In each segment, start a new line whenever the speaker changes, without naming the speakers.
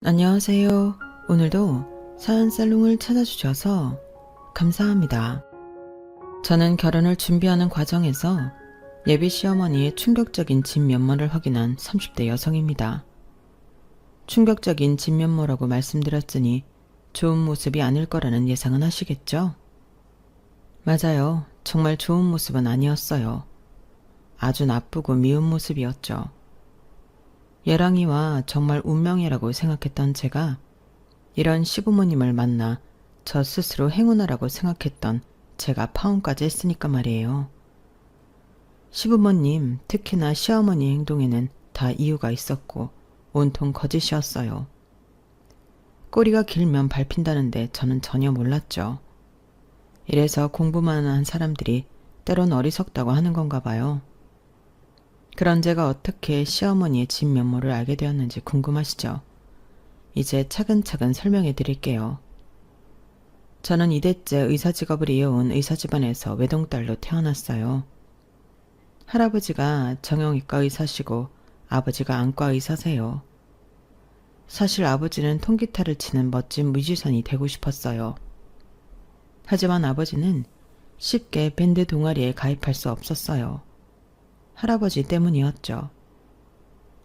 안녕하세요. 오늘도 사연살롱을 찾아주셔서 감사합니다. 저는 결혼을 준비하는 과정에서 예비 시어머니의 충격적인 진면모를 확인한 30대 여성입니다. 충격적인 진면모라고 말씀드렸으니 좋은 모습이 아닐 거라는 예상은 하시겠죠? 맞아요. 정말 좋은 모습은 아니었어요. 아주 나쁘고 미운 모습이었죠. 예랑이와 정말 운명이라고 생각했던 제가 이런 시부모님을 만나 저 스스로 행운아라고 생각했던 제가 파혼까지 했으니까 말이에요. 시부모님, 특히나 시어머니 행동에는 다 이유가 있었고 온통 거짓이었어요. 꼬리가 길면 밟힌다는데 저는 전혀 몰랐죠. 이래서 공부만 한 사람들이 때론 어리석다고 하는 건가 봐요. 그런 제가 어떻게 시어머니의 진면모를 알게 되었는지 궁금하시죠? 이제 차근차근 설명해 드릴게요. 저는 2대째 의사 직업을 이어온 의사 집안에서 외동딸로 태어났어요. 할아버지가 정형외과 의사시고 아버지가 안과 의사세요. 사실 아버지는 통기타를 치는 멋진 뮤지션이 되고 싶었어요. 하지만 아버지는 쉽게 밴드 동아리에 가입할 수 없었어요. 할아버지 때문이었죠.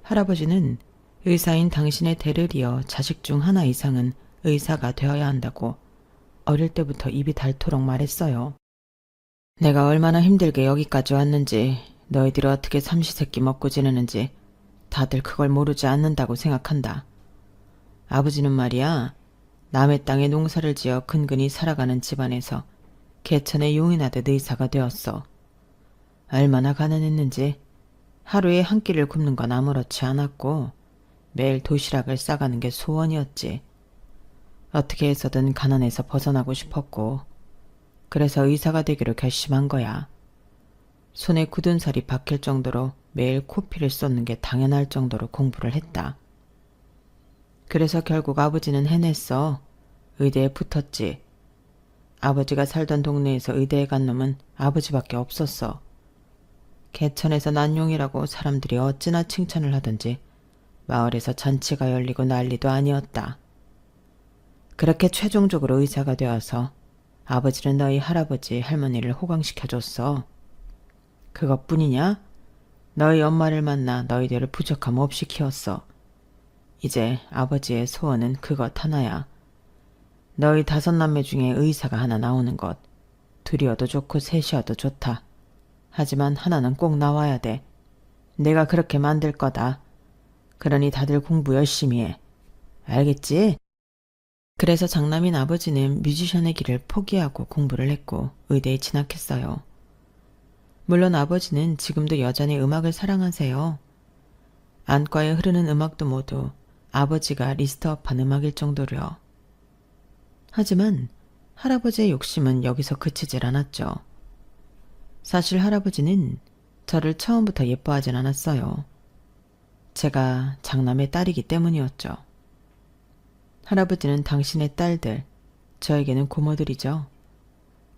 할아버지는 의사인 당신의 대를 이어 자식 중 하나 이상은 의사가 되어야 한다고 어릴 때부터 입이 닳도록 말했어요. 내가 얼마나 힘들게 여기까지 왔는지, 너희들이 어떻게 삼시세끼 먹고 지내는지 다들 그걸 모르지 않는다고 생각한다. 아버지는 말이야, 남의 땅에 농사를 지어 근근히 살아가는 집안에서 개천에 용이 나듯 의사가 되었어. 얼마나 가난했는지 하루에 한 끼를 굶는 건 아무렇지 않았고 매일 도시락을 싸가는 게 소원이었지. 어떻게 해서든 가난에서 벗어나고 싶었고 그래서 의사가 되기로 결심한 거야. 손에 굳은 살이 박힐 정도로 매일 코피를 쏟는 게 당연할 정도로 공부를 했다. 그래서 결국 아버지는 해냈어. 의대에 붙었지. 아버지가 살던 동네에서 의대에 간 놈은 아버지밖에 없었어. 개천에서 난 용이라고 사람들이 어찌나 칭찬을 하던지 마을에서 잔치가 열리고 난리도 아니었다. 그렇게 최종적으로 의사가 되어서 아버지는 너희 할아버지 할머니를 호강시켜줬어. 그것뿐이냐? 너희 엄마를 만나 너희들을 부족함 없이 키웠어. 이제 아버지의 소원은 그것 하나야. 너희 5남매 중에 의사가 하나 나오는 것. 둘이어도 좋고 셋이어도 좋다. 하지만 하나는 꼭 나와야 돼. 내가 그렇게 만들 거다. 그러니 다들 공부 열심히 해. 알겠지? 그래서 장남인 아버지는 뮤지션의 길을 포기하고 공부를 했고 의대에 진학했어요. 물론 아버지는 지금도 여전히 음악을 사랑하세요. 안과에 흐르는 음악도 모두 아버지가 리스트업한 음악일 정도로요. 하지만 할아버지의 욕심은 여기서 그치질 않았죠. 사실 할아버지는 저를 처음부터 예뻐하진 않았어요. 제가 장남의 딸이기 때문이었죠. 할아버지는 당신의 딸들, 저에게는 고모들이죠.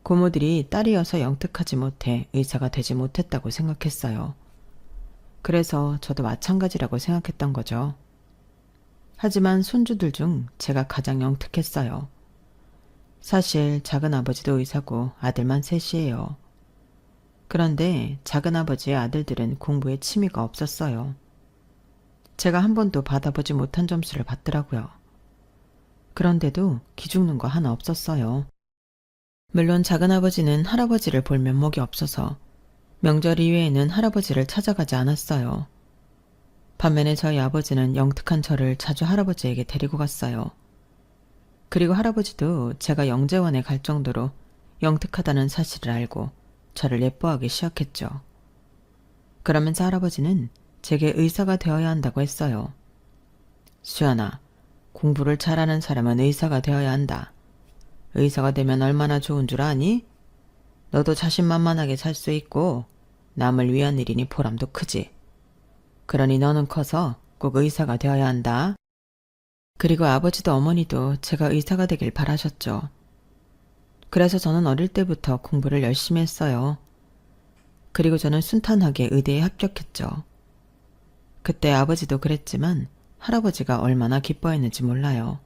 고모들이 딸이어서 영특하지 못해 의사가 되지 못했다고 생각했어요. 그래서 저도 마찬가지라고 생각했던 거죠. 하지만 손주들 중 제가 가장 영특했어요. 사실 작은아버지도 의사고 아들만 셋이에요. 그런데 작은아버지의 아들들은 공부에 취미가 없었어요. 제가 한 번도 받아보지 못한 점수를 받더라고요. 그런데도 기죽는 거 하나 없었어요. 물론 작은아버지는 할아버지를 볼 면목이 없어서 명절 이외에는 할아버지를 찾아가지 않았어요. 반면에 저희 아버지는 영특한 저를 자주 할아버지에게 데리고 갔어요. 그리고 할아버지도 제가 영재원에 갈 정도로 영특하다는 사실을 알고 저를 예뻐하기 시작했죠. 그러면서 할아버지는 제게 의사가 되어야 한다고 했어요. 수연아, 공부를 잘하는 사람은 의사가 되어야 한다. 의사가 되면 얼마나 좋은 줄 아니? 너도 자신만만하게 살 수 있고 남을 위한 일이니 보람도 크지. 그러니 너는 커서 꼭 의사가 되어야 한다. 그리고 아버지도 어머니도 제가 의사가 되길 바라셨죠. 그래서 저는 어릴 때부터 공부를 열심히 했어요. 그리고 저는 순탄하게 의대에 합격했죠. 그때 아버지도 그랬지만 할아버지가 얼마나 기뻐했는지 몰라요.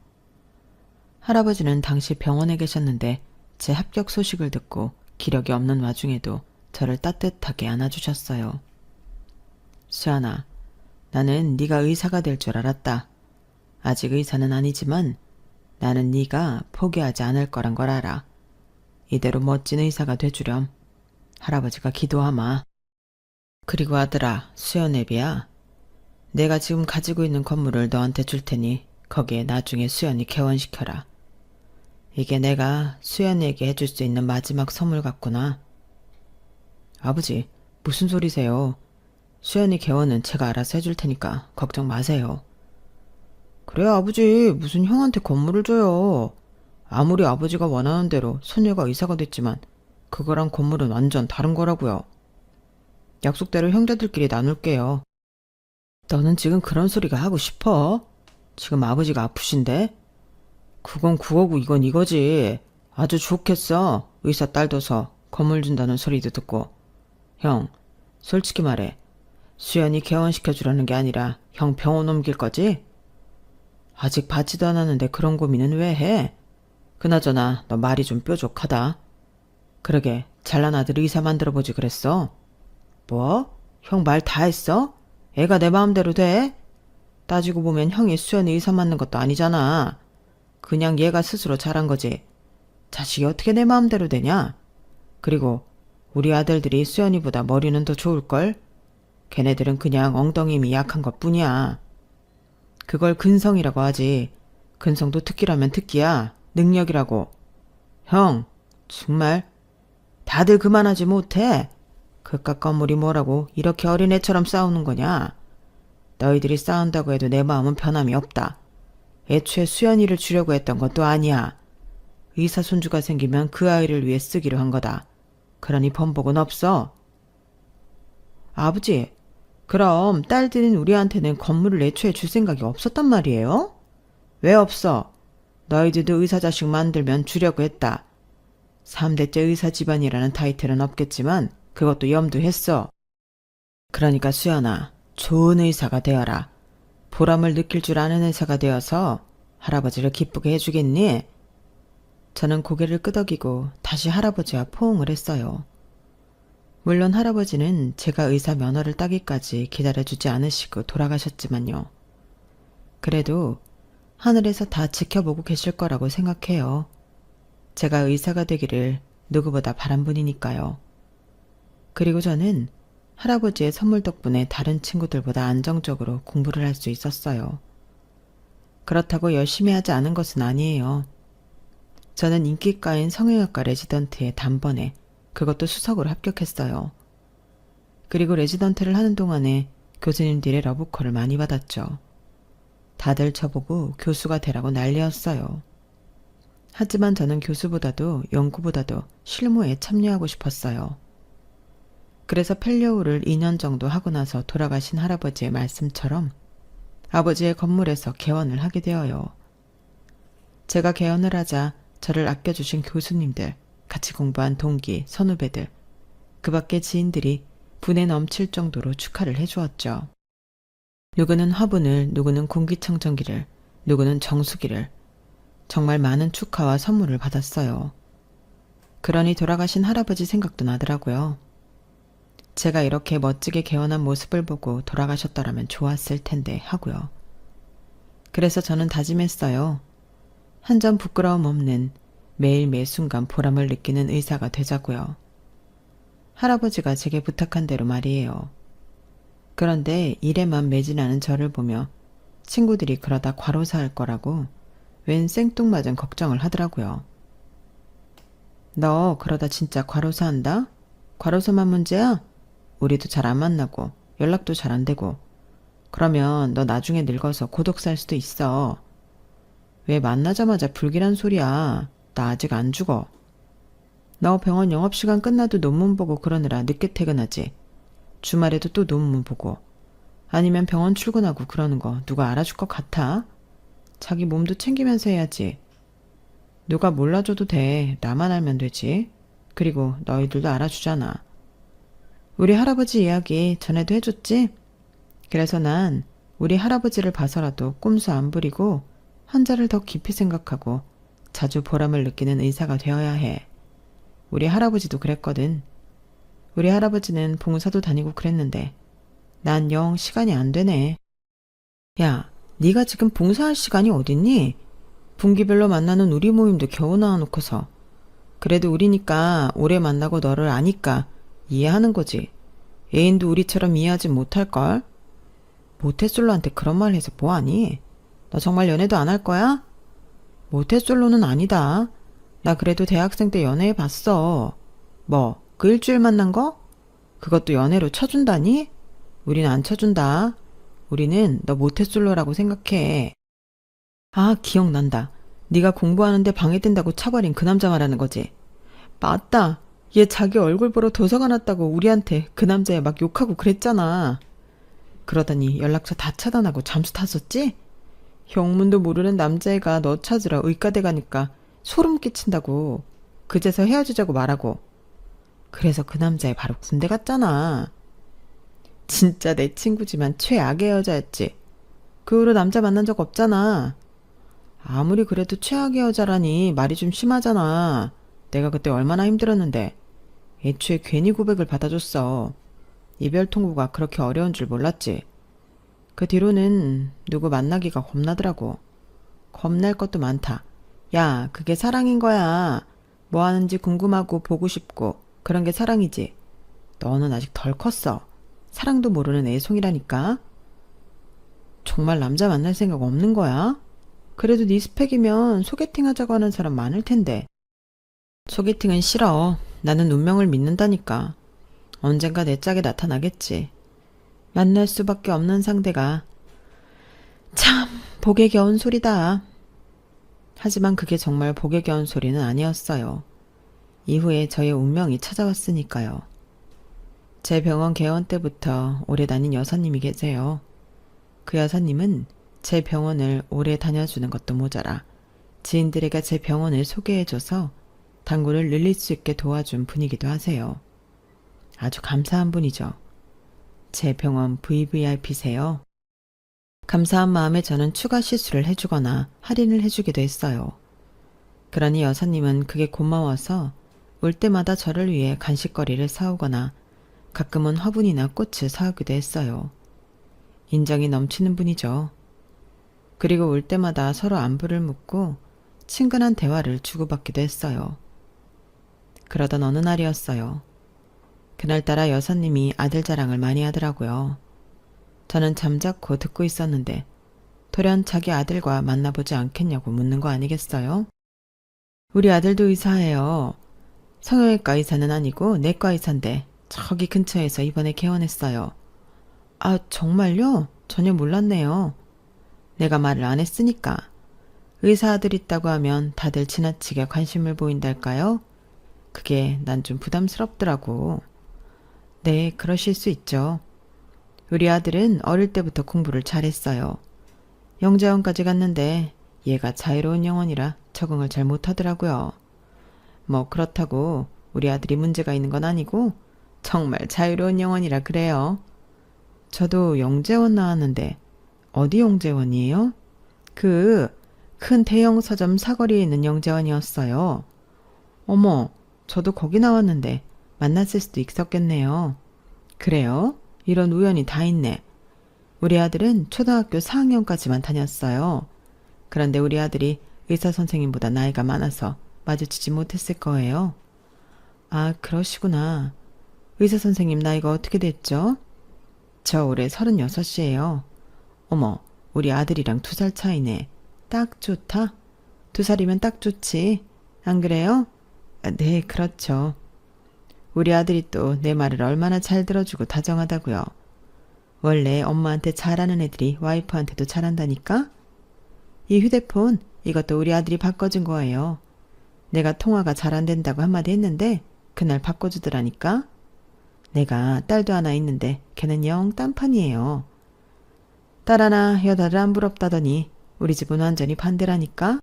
할아버지는 당시 병원에 계셨는데 제 합격 소식을 듣고 기력이 없는 와중에도 저를 따뜻하게 안아주셨어요. 수연아, 나는 네가 의사가 될 줄 알았다. 아직 의사는 아니지만 나는 네가 포기하지 않을 거란 걸 알아. 이대로 멋진 의사가 돼주렴. 할아버지가 기도하마. 그리고 아들아, 수연애비야. 내가 지금 가지고 있는 건물을 너한테 줄 테니 거기에 나중에 수연이 개원시켜라. 이게 내가 수연이에게 해줄 수 있는 마지막 선물 같구나. 아버지, 무슨 소리세요? 수연이 개원은 제가 알아서 해줄 테니까 걱정 마세요. 그래 아버지, 무슨 형한테 건물을 줘요. 아무리 아버지가 원하는 대로 소녀가 의사가 됐지만 그거랑 건물은 완전 다른 거라고요. 약속대로 형제들끼리 나눌게요. 너는 지금 그런 소리가 하고 싶어? 지금 아버지가 아프신데? 그건 그거고 이건 이거지. 아주 좋겠어. 의사 딸 둬서 건물 준다는 소리도 듣고. 형, 솔직히 말해. 수연이 개원시켜주라는 게 아니라 형 병원 옮길 거지? 아직 받지도 않았는데 그런 고민은 왜 해? 그나저나 너 말이 좀 뾰족하다. 그러게 잘난 아들 의사 만들어보지 그랬어. 뭐? 형 말 다 했어? 애가 내 마음대로 돼? 따지고 보면 형이 수연이 의사 맞는 것도 아니잖아. 그냥 얘가 스스로 잘한 거지. 자식이 어떻게 내 마음대로 되냐? 그리고 우리 아들들이 수연이보다 머리는 더 좋을걸? 걔네들은 그냥 엉덩이 힘이 약한 것뿐이야. 그걸 근성이라고 하지. 근성도 특기라면 특기야. 능력이라고. 형, 정말 다들 그만하지 못해? 그깟 건물이 뭐라고 이렇게 어린애처럼 싸우는 거냐? 너희들이 싸운다고 해도 내 마음은 변함이 없다. 애초에 수연이를 주려고 했던 것도 아니야. 의사 손주가 생기면 그 아이를 위해 쓰기로 한 거다. 그러니 번복은 없어. 아버지, 그럼 딸들인 우리한테는 건물을 애초에 줄 생각이 없었단 말이에요? 왜 없어? 너희들도 의사 자식 만들면 주려고 했다. 3대째 의사 집안이라는 타이틀은 없겠지만 그것도 염두했어. 그러니까 수연아, 좋은 의사가 되어라. 보람을 느낄 줄 아는 의사가 되어서 할아버지를 기쁘게 해주겠니? 저는 고개를 끄덕이고 다시 할아버지와 포옹을 했어요. 물론 할아버지는 제가 의사 면허를 따기까지 기다려주지 않으시고 돌아가셨지만요. 그래도 하늘에서 다 지켜보고 계실 거라고 생각해요. 제가 의사가 되기를 누구보다 바란 분이니까요. 그리고 저는 할아버지의 선물 덕분에 다른 친구들보다 안정적으로 공부를 할 수 있었어요. 그렇다고 열심히 하지 않은 것은 아니에요. 저는 인기과인 성형외과 레지던트에 단번에 그것도 수석으로 합격했어요. 그리고 레지던트를 하는 동안에 교수님들의 러브콜을 많이 받았죠. 다들 저보고 교수가 되라고 난리였어요. 하지만 저는 교수보다도 연구보다도 실무에 참여하고 싶었어요. 그래서 펠리오를 2년 정도 하고 나서 돌아가신 할아버지의 말씀처럼 아버지의 건물에서 개원을 하게 되어요. 제가 개원을 하자 저를 아껴주신 교수님들, 같이 공부한 동기, 선후배들, 그 밖의 지인들이 분에 넘칠 정도로 축하를 해주었죠. 누구는 화분을, 누구는 공기청정기를, 누구는 정수기를, 정말 많은 축하와 선물을 받았어요. 그러니 돌아가신 할아버지 생각도 나더라고요. 제가 이렇게 멋지게 개원한 모습을 보고 돌아가셨더라면 좋았을 텐데 하고요. 그래서 저는 다짐했어요. 한 점 부끄러움 없는 매일 매 순간 보람을 느끼는 의사가 되자고요. 할아버지가 제게 부탁한 대로 말이에요. 그런데 일에만 매진하는 저를 보며 친구들이 그러다 과로사할 거라고 웬 생뚱맞은 걱정을 하더라고요. 너 그러다 진짜 과로사한다? 과로사만 문제야? 우리도 잘 안 만나고 연락도 잘 안 되고 그러면 너 나중에 늙어서 고독 살 수도 있어. 왜 만나자마자 불길한 소리야. 나 아직 안 죽어. 너 병원 영업시간 끝나도 논문 보고 그러느라 늦게 퇴근하지. 주말에도 또 논문 보고. 아니면 병원 출근하고 그러는 거 누가 알아줄 것 같아? 자기 몸도 챙기면서 해야지. 누가 몰라줘도 돼. 나만 알면 되지. 그리고 너희들도 알아주잖아. 우리 할아버지 이야기 전에도 해줬지? 그래서 난 우리 할아버지를 봐서라도 꼼수 안 부리고 환자를 더 깊이 생각하고 자주 보람을 느끼는 의사가 되어야 해. 우리 할아버지도 그랬거든. 우리 할아버지는 봉사도 다니고 그랬는데 난 영 시간이 안 되네. 야, 네가 지금 봉사할 시간이 어딨니? 분기별로 만나는 우리 모임도 겨우 나와놓고서. 그래도 우리니까 오래 만나고 너를 아니까 이해하는 거지. 애인도 우리처럼 이해하지 못할걸? 모태솔로한테 그런 말 해서 뭐하니? 너 정말 연애도 안 할 거야? 모태솔로는 아니다. 나 그래도 대학생 때 연애해봤어. 뭐, 그 일주일 만난 거? 그것도 연애로 쳐준다니? 우린 안 쳐준다. 우리는 너 모태솔로라고 생각해. 아, 기억난다. 네가 공부하는데 방해된다고 차버린 그 남자 말하는 거지. 맞다. 얘 자기 얼굴 보러 도서관 왔다고 우리한테 그 남자애 막 욕하고 그랬잖아. 그러더니 연락처 다 차단하고 잠수 탔었지? 형문도 모르는 남자애가 너 찾으러 의과대 가니까 소름 끼친다고. 그제서 헤어지자고 말하고. 그래서 그 남자애 바로 군대 갔잖아. 진짜 내 친구지만 최악의 여자였지. 그 후로 남자 만난 적 없잖아. 아무리 그래도 최악의 여자라니 말이 좀 심하잖아. 내가 그때 얼마나 힘들었는데. 애초에 괜히 고백을 받아줬어. 이별 통보가 그렇게 어려운 줄 몰랐지. 그 뒤로는 누구 만나기가 겁나더라고. 겁날 것도 많다. 야, 그게 사랑인 거야. 뭐 하는지 궁금하고 보고 싶고 그런 게 사랑이지. 너는 아직 덜 컸어. 사랑도 모르는 애송이라니까. 정말 남자 만날 생각 없는 거야? 그래도 네 스펙이면 소개팅 하자고 하는 사람 많을 텐데. 소개팅은 싫어. 나는 운명을 믿는다니까. 언젠가 내 짝에 나타나겠지. 만날 수밖에 없는 상대가. 참, 복에 겨운 소리다. 하지만 그게 정말 복에 겨운 소리는 아니었어요. 이후에 저의 운명이 찾아왔으니까요. 제 병원 개원 때부터 오래 다닌 여사님이 계세요. 그 여사님은 제 병원을 오래 다녀주는 것도 모자라 지인들에게 제 병원을 소개해줘서 단골을 늘릴 수 있게 도와준 분이기도 하세요. 아주 감사한 분이죠. 제 병원 VVIP세요. 감사한 마음에 저는 추가 시술을 해주거나 할인을 해주기도 했어요. 그러니 여사님은 그게 고마워서 올 때마다 저를 위해 간식거리를 사오거나 가끔은 화분이나 꽃을 사오기도 했어요. 인정이 넘치는 분이죠. 그리고 올 때마다 서로 안부를 묻고 친근한 대화를 주고받기도 했어요. 그러던 어느 날이었어요. 그날따라 여사님이 아들 자랑을 많이 하더라고요. 저는 잠자코 듣고 있었는데 돌연 자기 아들과 만나보지 않겠냐고 묻는 거 아니겠어요? 우리 아들도 의사예요. 성형외과 의사는 아니고 내과 의사인데 저기 근처에서 이번에 개원했어요. 아, 정말요? 전혀 몰랐네요. 내가 말을 안 했으니까. 의사 아들 있다고 하면 다들 지나치게 관심을 보인달까요? 그게 난 좀 부담스럽더라고. 네, 그러실 수 있죠. 우리 아들은 어릴 때부터 공부를 잘했어요. 영재원까지 갔는데 얘가 자유로운 영혼이라 적응을 잘 못하더라고요. 뭐 그렇다고 우리 아들이 문제가 있는 건 아니고 정말 자유로운 영혼이라 그래요. 저도 영재원 나왔는데 어디 영재원이에요? 그 큰 대형 서점 사거리에 있는 영재원이었어요. 어머, 저도 거기 나왔는데 만났을 수도 있었겠네요. 그래요? 이런 우연이 다 있네. 우리 아들은 초등학교 4학년까지만 다녔어요. 그런데 우리 아들이 의사 선생님보다 나이가 많아서 마주치지 못했을 거예요. 아, 그러시구나. 의사 선생님 나이가 어떻게 됐죠? 저 올해 36이에요. 어머, 우리 아들이랑 2살 차이네. 딱 좋다. 2살이면 딱 좋지. 안 그래요? 아, 네, 그렇죠. 우리 아들이 또 내 말을 얼마나 잘 들어주고 다정하다고요. 원래 엄마한테 잘하는 애들이 와이프한테도 잘한다니까? 이 휴대폰, 이것도 우리 아들이 바꿔준 거예요. 내가 통화가 잘 안 된다고 한마디 했는데 그날 바꿔주더라니까? 내가 딸도 하나 있는데 걔는 영 딴판이에요. 딸 하나 여자를 안 부럽다더니 우리 집은 완전히 반대라니까?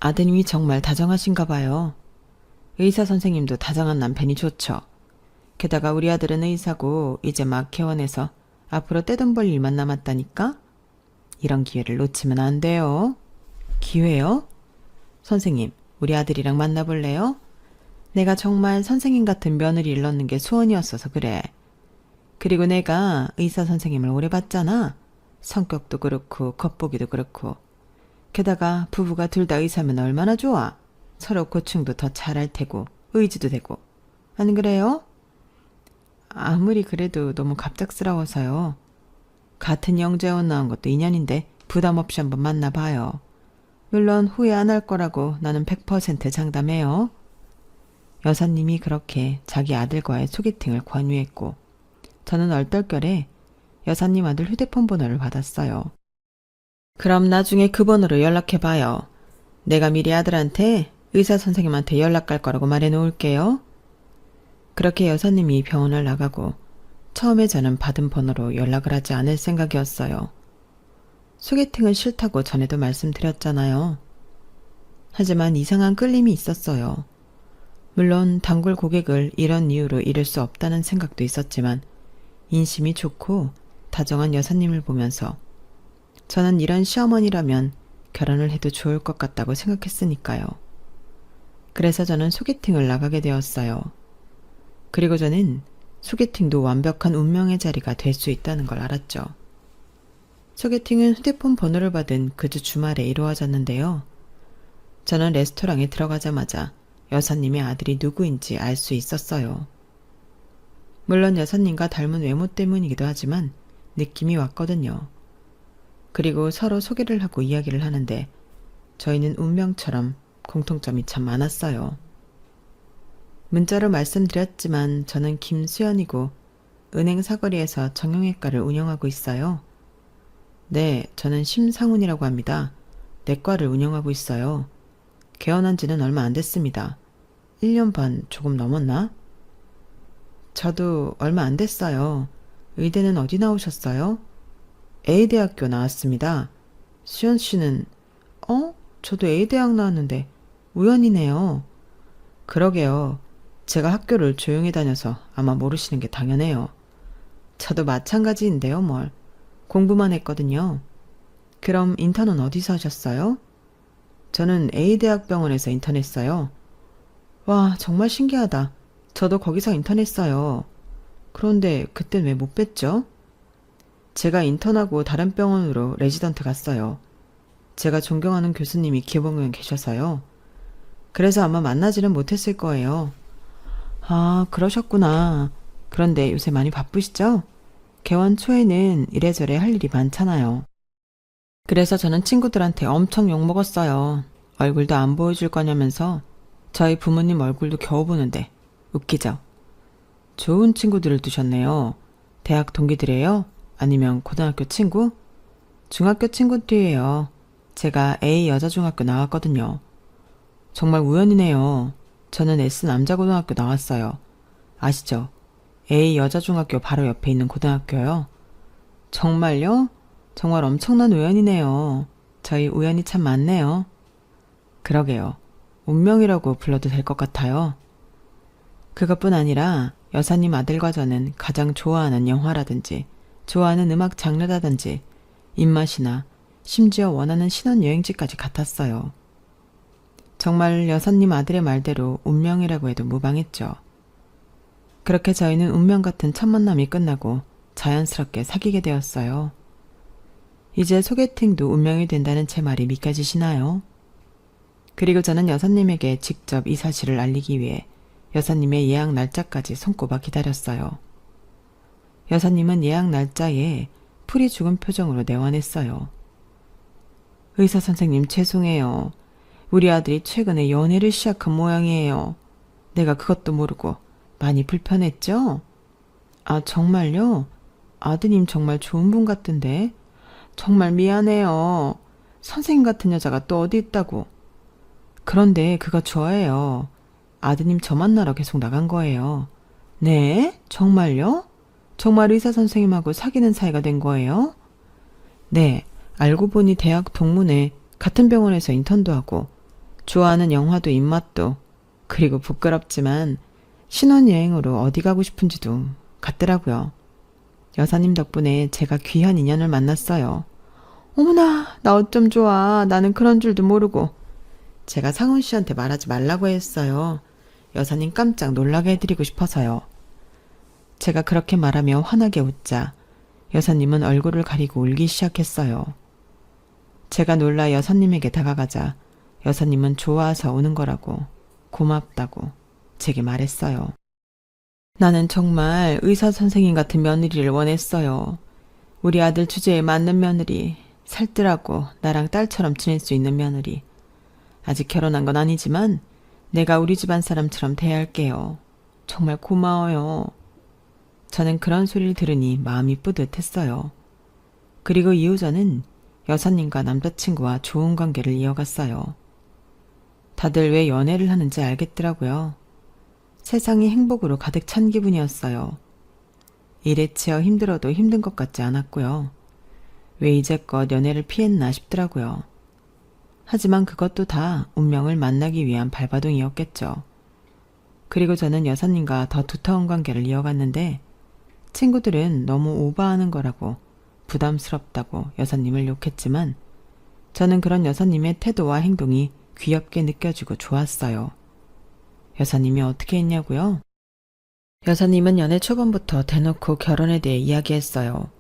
아드님이 정말 다정하신가 봐요. 의사 선생님도 다정한 남편이 좋죠. 게다가 우리 아들은 의사고 이제 막 개원해서 앞으로 떼돈 벌 일만 남았다니까? 이런 기회를 놓치면 안 돼요. 기회요? 선생님, 우리 아들이랑 만나볼래요? 내가 정말 선생님 같은 며느리를 얻는 게 소원이었어서 그래. 그리고 내가 의사 선생님을 오래 봤잖아. 성격도 그렇고 겉보기도 그렇고. 게다가 부부가 둘 다 의사면 얼마나 좋아. 서로 고충도 더 잘할 테고 의지도 되고. 안 그래요? 아무리 그래도 너무 갑작스러워서요. 같은 영재원 나온 것도 인연인데 부담 없이 한번 만나봐요. 물론 후회 안 할 거라고 나는 100% 장담해요. 여사님이 그렇게 자기 아들과의 소개팅을 권유했고 저는 얼떨결에 여사님 아들 휴대폰 번호를 받았어요. 그럼 나중에 그 번호로 연락해봐요. 내가 미리 아들한테 의사 선생님한테 연락 갈 거라고 말해놓을게요. 그렇게 여사님이 병원을 나가고 처음에 저는 받은 번호로 연락을 하지 않을 생각이었어요. 소개팅은 싫다고 전에도 말씀드렸잖아요. 하지만 이상한 끌림이 있었어요. 물론 단골 고객을 이런 이유로 잃을 수 없다는 생각도 있었지만 인심이 좋고 다정한 여사님을 보면서 저는 이런 시어머니라면 결혼을 해도 좋을 것 같다고 생각했으니까요. 그래서 저는 소개팅을 나가게 되었어요. 그리고 저는 소개팅도 완벽한 운명의 자리가 될 수 있다는 걸 알았죠. 소개팅은 휴대폰 번호를 받은 그 주 주말에 이루어졌는데요. 저는 레스토랑에 들어가자마자 여사님의 아들이 누구인지 알 수 있었어요. 물론 여사님과 닮은 외모 때문이기도 하지만 느낌이 왔거든요. 그리고 서로 소개를 하고 이야기를 하는데 저희는 운명처럼 공통점이 참 많았어요. 문자로 말씀드렸지만 저는 김수연이고 은행 사거리에서 정형외과를 운영하고 있어요. 네, 저는 심상훈이라고 합니다. 내과를 운영하고 있어요. 개원한 지는 얼마 안 됐습니다. 1년 반 조금 넘었나? 저도 얼마 안 됐어요. 의대는 어디 나오셨어요? A대학교 나왔습니다. 수연 씨는 저도 A대학 나왔는데 우연이네요. 그러게요. 제가 학교를 조용히 다녀서 아마 모르시는 게 당연해요. 저도 마찬가지인데요, 뭘. 공부만 했거든요. 그럼 인턴은 어디서 하셨어요? 저는 A대학병원에서 인턴했어요. 와, 정말 신기하다. 저도 거기서 인턴했어요. 그런데 그땐 왜 못 뵀죠? 제가 인턴하고 다른 병원으로 레지던트 갔어요. 제가 존경하는 교수님이 기본교원 계셔서요. 그래서 아마 만나지는 못했을 거예요. 아, 그러셨구나. 그런데 요새 많이 바쁘시죠? 개원 초에는 이래저래 할 일이 많잖아요. 그래서 저는 친구들한테 엄청 욕먹었어요. 얼굴도 안 보여줄 거냐면서 저희 부모님 얼굴도 겨우 보는데 웃기죠? 좋은 친구들을 두셨네요. 대학 동기들이에요? 아니면 고등학교 친구? 중학교 친구들이에요. 제가 A 여자중학교 나왔거든요. 정말 우연이네요. 저는 S 남자고등학교 나왔어요. 아시죠? A 여자중학교 바로 옆에 있는 고등학교요. 정말요? 정말 엄청난 우연이네요. 저희 우연이 참 많네요. 그러게요. 운명이라고 불러도 될 것 같아요. 그것뿐 아니라 여사님 아들과 저는 가장 좋아하는 영화라든지 좋아하는 음악 장르라든지 입맛이나 심지어 원하는 신혼여행지까지 같았어요. 정말 여사님 아들의 말대로 운명이라고 해도 무방했죠. 그렇게 저희는 운명 같은 첫 만남이 끝나고 자연스럽게 사귀게 되었어요. 이제 소개팅도 운명이 된다는 제 말이 믿겨지시나요? 그리고 저는 여사님에게 직접 이 사실을 알리기 위해 여사님의 예약 날짜까지 손꼽아 기다렸어요. 여사님은 예약 날짜에 풀이 죽은 표정으로 내원했어요. 의사 선생님 죄송해요. 우리 아들이 최근에 연애를 시작한 모양이에요. 내가 그것도 모르고 많이 불편했죠? 아, 정말요? 아드님 정말 좋은 분 같던데. 정말 미안해요. 선생님 같은 여자가 또 어디 있다고. 그런데 그거 좋아해요. 아드님 저 만나러 계속 나간 거예요. 네? 정말요? 정말 의사 선생님하고 사귀는 사이가 된 거예요? 네. 알고 보니 대학 동문회 같은 병원에서 인턴도 하고 좋아하는 영화도 입맛도 그리고 부끄럽지만 신혼여행으로 어디 가고 싶은지도 같더라고요. 여사님 덕분에 제가 귀한 인연을 만났어요. 어머나, 나 어쩜 좋아. 나는 그런 줄도 모르고. 제가 상훈 씨한테 말하지 말라고 했어요. 여사님 깜짝 놀라게 해드리고 싶어서요. 제가 그렇게 말하며 환하게 웃자 여사님은 얼굴을 가리고 울기 시작했어요. 제가 놀라 여사님에게 다가가자 여사님은 좋아서 우는 거라고 고맙다고 제게 말했어요. 나는 정말 의사 선생님 같은 며느리를 원했어요. 우리 아들 주제에 맞는 며느리, 살뜰하고 나랑 딸처럼 지낼 수 있는 며느리. 아직 결혼한 건 아니지만 내가 우리 집안 사람처럼 대할게요. 정말 고마워요. 저는 그런 소리를 들으니 마음이 뿌듯했어요. 그리고 이후 저는 여사님과 남자친구와 좋은 관계를 이어갔어요. 다들 왜 연애를 하는지 알겠더라고요. 세상이 행복으로 가득 찬 기분이었어요. 일에 치여 힘들어도 힘든 것 같지 않았고요. 왜 이제껏 연애를 피했나 싶더라고요. 하지만 그것도 다 운명을 만나기 위한 발바둥이었겠죠. 그리고 저는 여사님과 더 두터운 관계를 이어갔는데 친구들은 너무 오버하는 거라고 부담스럽다고 여사님을 욕했지만 저는 그런 여사님의 태도와 행동이 귀엽게 느껴지고 좋았어요. 여사님이 어떻게 했냐고요? 여사님은 연애 초반부터 대놓고 결혼에 대해 이야기했어요.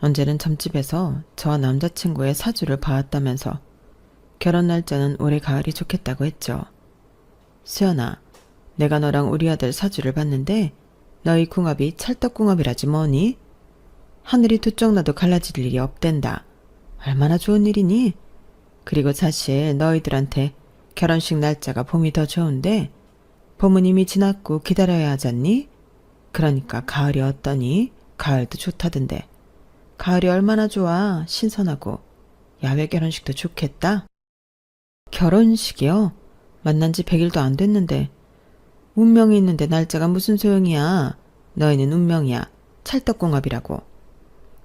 언제는 점집에서 저와 남자친구의 사주를 봐왔다면서 결혼 날짜는 올해 가을이 좋겠다고 했죠. 수연아, 내가 너랑 우리 아들 사주를 봤는데 너희 궁합이 찰떡궁합이라지 뭐니? 하늘이 두 쪽 나도 갈라질 일이 없댄다. 얼마나 좋은 일이니? 그리고 사실 너희들한테 결혼식 날짜가 봄이 더 좋은데 봄은 이미 지났고 기다려야 하잖니? 그러니까 가을이 어떠니? 가을도 좋다던데. 가을이 얼마나 좋아. 신선하고. 야외 결혼식도 좋겠다. 결혼식이요? 만난 지 100일도 안 됐는데. 운명이 있는데 날짜가 무슨 소용이야. 너희는 운명이야. 찰떡궁합이라고.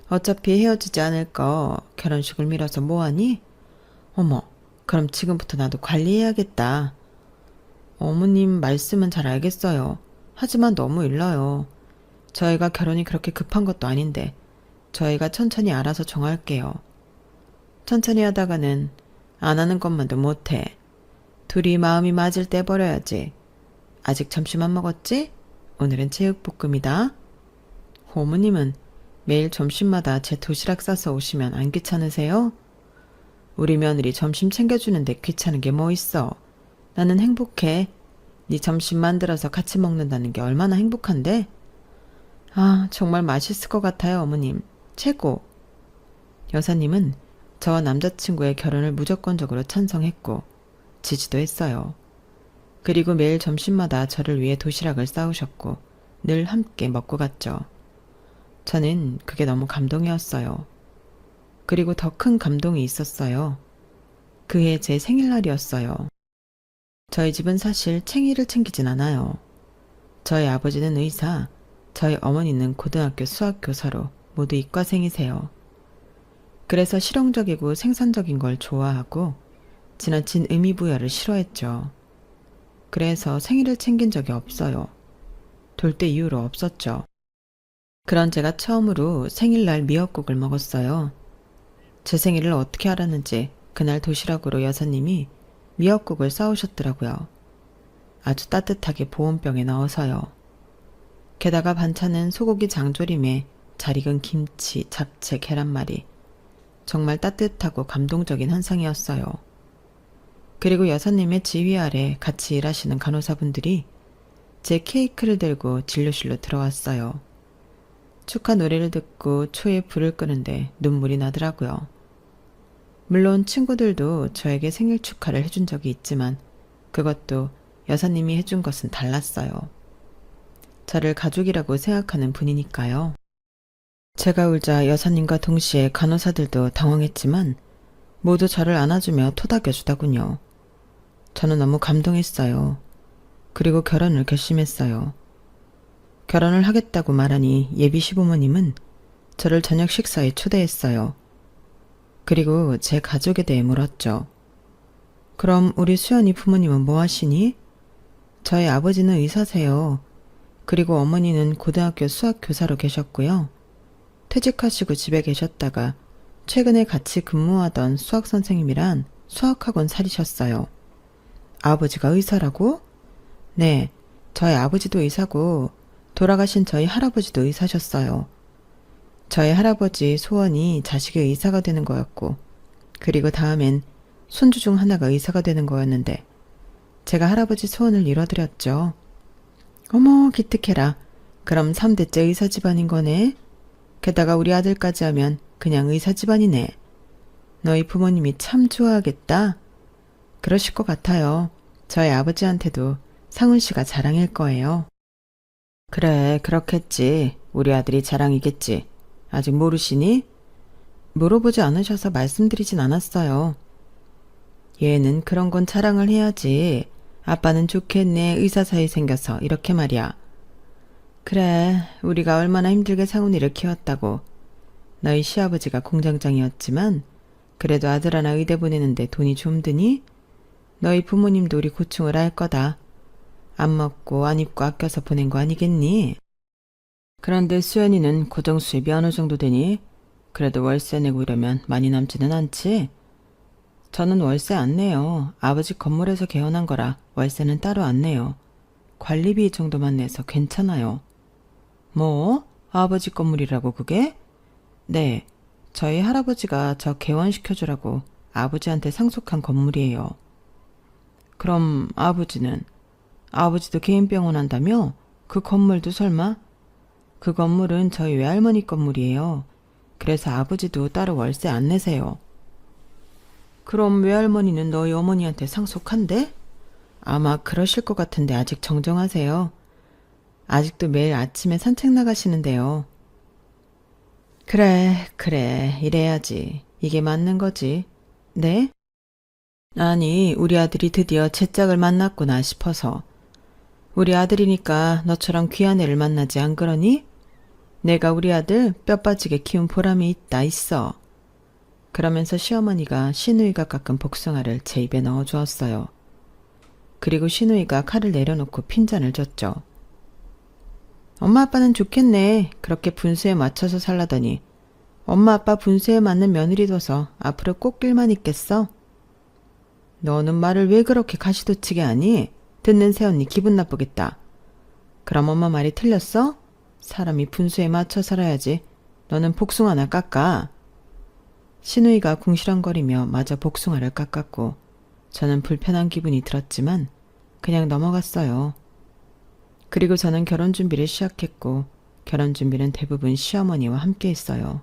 어차피 헤어지지 않을 거 결혼식을 미뤄서 뭐하니? 어머, 그럼 지금부터 나도 관리해야겠다. 어머님 말씀은 잘 알겠어요. 하지만 너무 일러요. 저희가 결혼이 그렇게 급한 것도 아닌데 저희가 천천히 알아서 정할게요. 천천히 하다가는 안 하는 것만도 못해. 둘이 마음이 맞을 때 버려야지. 아직 점심 안 먹었지? 오늘은 제육볶음이다. 어머님은 매일 점심마다 제 도시락 싸서 오시면 안 귀찮으세요? 우리 며느리 점심 챙겨주는데 귀찮은 게 뭐 있어. 나는 행복해. 네 점심 만들어서 같이 먹는다는 게 얼마나 행복한데? 아, 정말 맛있을 것 같아요, 어머님. 최고. 여사님은 저와 남자친구의 결혼을 무조건적으로 찬성했고 지지도 했어요. 그리고 매일 점심마다 저를 위해 도시락을 싸우셨고 늘 함께 먹고 갔죠. 저는 그게 너무 감동이었어요. 그리고 더 큰 감동이 있었어요. 그해 제 생일날이었어요. 저희 집은 사실 챙이를 챙기진 않아요. 저희 아버지는 의사, 저희 어머니는 고등학교 수학교사로 모두 이과생이세요. 그래서 실용적이고 생산적인 걸 좋아하고 지나친 의미부여를 싫어했죠. 그래서 생일을 챙긴 적이 없어요. 돌 때 이후로 없었죠. 그런 제가 처음으로 생일날 미역국을 먹었어요. 제 생일을 어떻게 알았는지 그날 도시락으로 여사님이 미역국을 싸오셨더라고요. 아주 따뜻하게 보온병에 넣어서요. 게다가 반찬은 소고기 장조림에 잘 익은 김치, 잡채, 계란말이. 정말 따뜻하고 감동적인 한상이었어요. 그리고 여사님의 지휘 아래 같이 일하시는 간호사분들이 제 케이크를 들고 진료실로 들어왔어요. 축하 노래를 듣고 초에 불을 끄는데 눈물이 나더라고요. 물론 친구들도 저에게 생일 축하를 해준 적이 있지만 그것도 여사님이 해준 것은 달랐어요. 저를 가족이라고 생각하는 분이니까요. 제가 울자 여사님과 동시에 간호사들도 당황했지만 모두 저를 안아주며 토닥여주더군요. 저는 너무 감동했어요. 그리고 결혼을 결심했어요. 결혼을 하겠다고 말하니 예비 시부모님은 저를 저녁 식사에 초대했어요. 그리고 제 가족에 대해 물었죠. 그럼 우리 수연이 부모님은 뭐 하시니? 저희 아버지는 의사세요. 그리고 어머니는 고등학교 수학교사로 계셨고요. 퇴직하시고 집에 계셨다가 최근에 같이 근무하던 수학 선생님이란 수학학원 차리셨어요. 아버지가 의사라고? 네, 저희 아버지도 의사고 돌아가신 저희 할아버지도 의사셨어요. 저희 할아버지 소원이 자식이 의사가 되는 거였고, 그리고 다음엔 손주 중 하나가 의사가 되는 거였는데 제가 할아버지 소원을 이뤄드렸죠. 어머, 기특해라. 그럼 3대째 의사 집안인 거네. 게다가 우리 아들까지 하면 그냥 의사 집안이네. 너희 부모님이 참 좋아하겠다. 그러실 것 같아요. 저희 아버지한테도 상훈 씨가 자랑일 거예요. 그래, 그렇겠지. 우리 아들이 자랑이겠지. 아직 모르시니? 물어보지 않으셔서 말씀드리진 않았어요. 얘는 그런 건 자랑을 해야지. 아빠는 좋겠네, 의사 사이 생겨서. 이렇게 말이야. 그래, 우리가 얼마나 힘들게 상훈이를 키웠다고. 너희 시아버지가 공장장이었지만 그래도 아들 하나 의대 보내는데 돈이 좀 드니? 너희 부모님도 우리 고충을 알 거다. 안 먹고 안 입고 아껴서 보낸 거 아니겠니? 그런데 수연이는 고정 수입이 어느 정도 되니? 그래도 월세 내고 이러면 많이 남지는 않지? 저는 월세 안 내요. 아버지 건물에서 개원한 거라 월세는 따로 안 내요. 관리비 정도만 내서 괜찮아요. 뭐? 아버지 건물이라고 그게? 네, 저희 할아버지가 저 개원시켜주라고 아버지한테 상속한 건물이에요. 그럼 아버지는? 아버지도 개인 병원 한다며? 그 건물도 설마? 그 건물은 저희 외할머니 건물이에요. 그래서 아버지도 따로 월세 안 내세요. 그럼 외할머니는 너희 어머니한테 상속한대? 아마 그러실 것 같은데 아직 정정하세요. 아직도 매일 아침에 산책 나가시는데요. 그래, 이래야지. 이게 맞는 거지. 네? 아니, 우리 아들이 드디어 제 짝을 만났구나 싶어서. 우리 아들이니까 너처럼 귀한 애를 만나지 안 그러니? 내가 우리 아들 뼈 빠지게 키운 보람이 있어. 그러면서 시어머니가 시누이가 깎은 복숭아를 제 입에 넣어주었어요. 그리고 시누이가 칼을 내려놓고 핀잔을 줬죠. 엄마 아빠는 좋겠네. 그렇게 분수에 맞춰서 살라더니 엄마 아빠 분수에 맞는 며느리 둬서 앞으로 꽃길만 있겠어? 너는 말을 왜 그렇게 가시도치게 하니? 듣는 새언니 기분 나쁘겠다. 그럼 엄마 말이 틀렸어? 사람이 분수에 맞춰 살아야지. 너는 복숭아나 깎아. 시누이가 궁시렁거리며 마저 복숭아를 깎았고 저는 불편한 기분이 들었지만 그냥 넘어갔어요. 그리고 저는 결혼 준비를 시작했고 결혼 준비는 대부분 시어머니와 함께 했어요.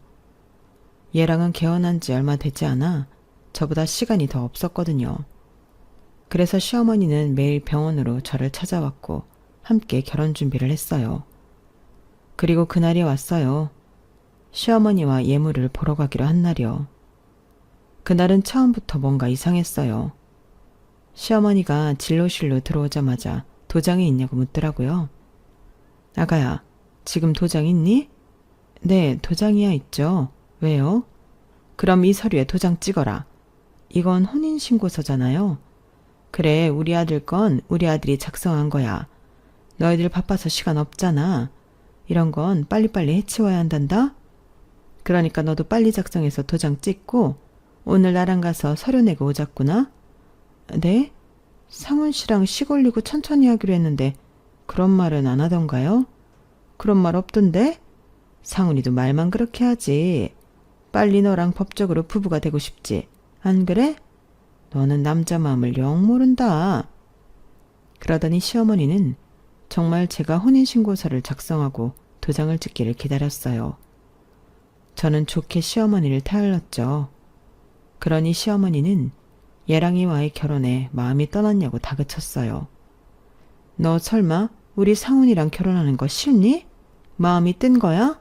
얘랑은 개원한 지 얼마 되지 않아 저보다 시간이 더 없었거든요. 그래서 시어머니는 매일 병원으로 저를 찾아왔고 함께 결혼 준비를 했어요. 그리고 그날이 왔어요. 시어머니와 예물을 보러 가기로 한 날이요. 그날은 처음부터 뭔가 이상했어요. 시어머니가 진료실로 들어오자마자 도장이 있냐고 묻더라고요. 아가야, 지금 도장 있니? 네, 도장이야 있죠. 왜요? 그럼 이 서류에 도장 찍어라. 이건 혼인신고서잖아요. 그래, 우리 아들 건 우리 아들이 작성한 거야. 너희들 바빠서 시간 없잖아. 이런 건 빨리빨리 해치워야 한단다. 그러니까 너도 빨리 작성해서 도장 찍고 오늘 나랑 가서 서류 내고 오자꾸나. 네? 상훈 씨랑 시골리고 천천히 하기로 했는데 그런 말은 안 하던가요? 그런 말 없던데? 상훈이도 말만 그렇게 하지. 빨리 너랑 법적으로 부부가 되고 싶지. 안 그래? 너는 남자 마음을 영 모른다. 그러더니 시어머니는 정말 제가 혼인신고서를 작성하고 도장을 찍기를 기다렸어요. 저는 좋게 시어머니를 타일렀죠. 그러니 시어머니는 예랑이와의 결혼에 마음이 떠났냐고 다그쳤어요. 너 설마 우리 상훈이랑 결혼하는 거 싫니? 마음이 뜬 거야?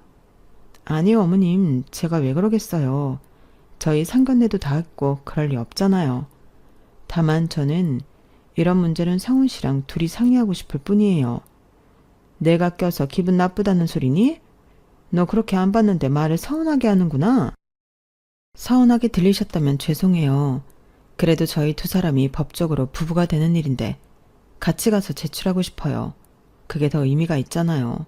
아니요, 어머님. 제가 왜 그러겠어요. 저희 상견례도 다 했고 그럴 리 없잖아요. 다만 저는 이런 문제는 상훈 씨랑 둘이 상의하고 싶을 뿐이에요. 내가 껴서 기분 나쁘다는 소리니? 너 그렇게 안 봤는데 말을 서운하게 하는구나. 서운하게 들리셨다면 죄송해요. 그래도 저희 두 사람이 법적으로 부부가 되는 일인데 같이 가서 제출하고 싶어요. 그게 더 의미가 있잖아요.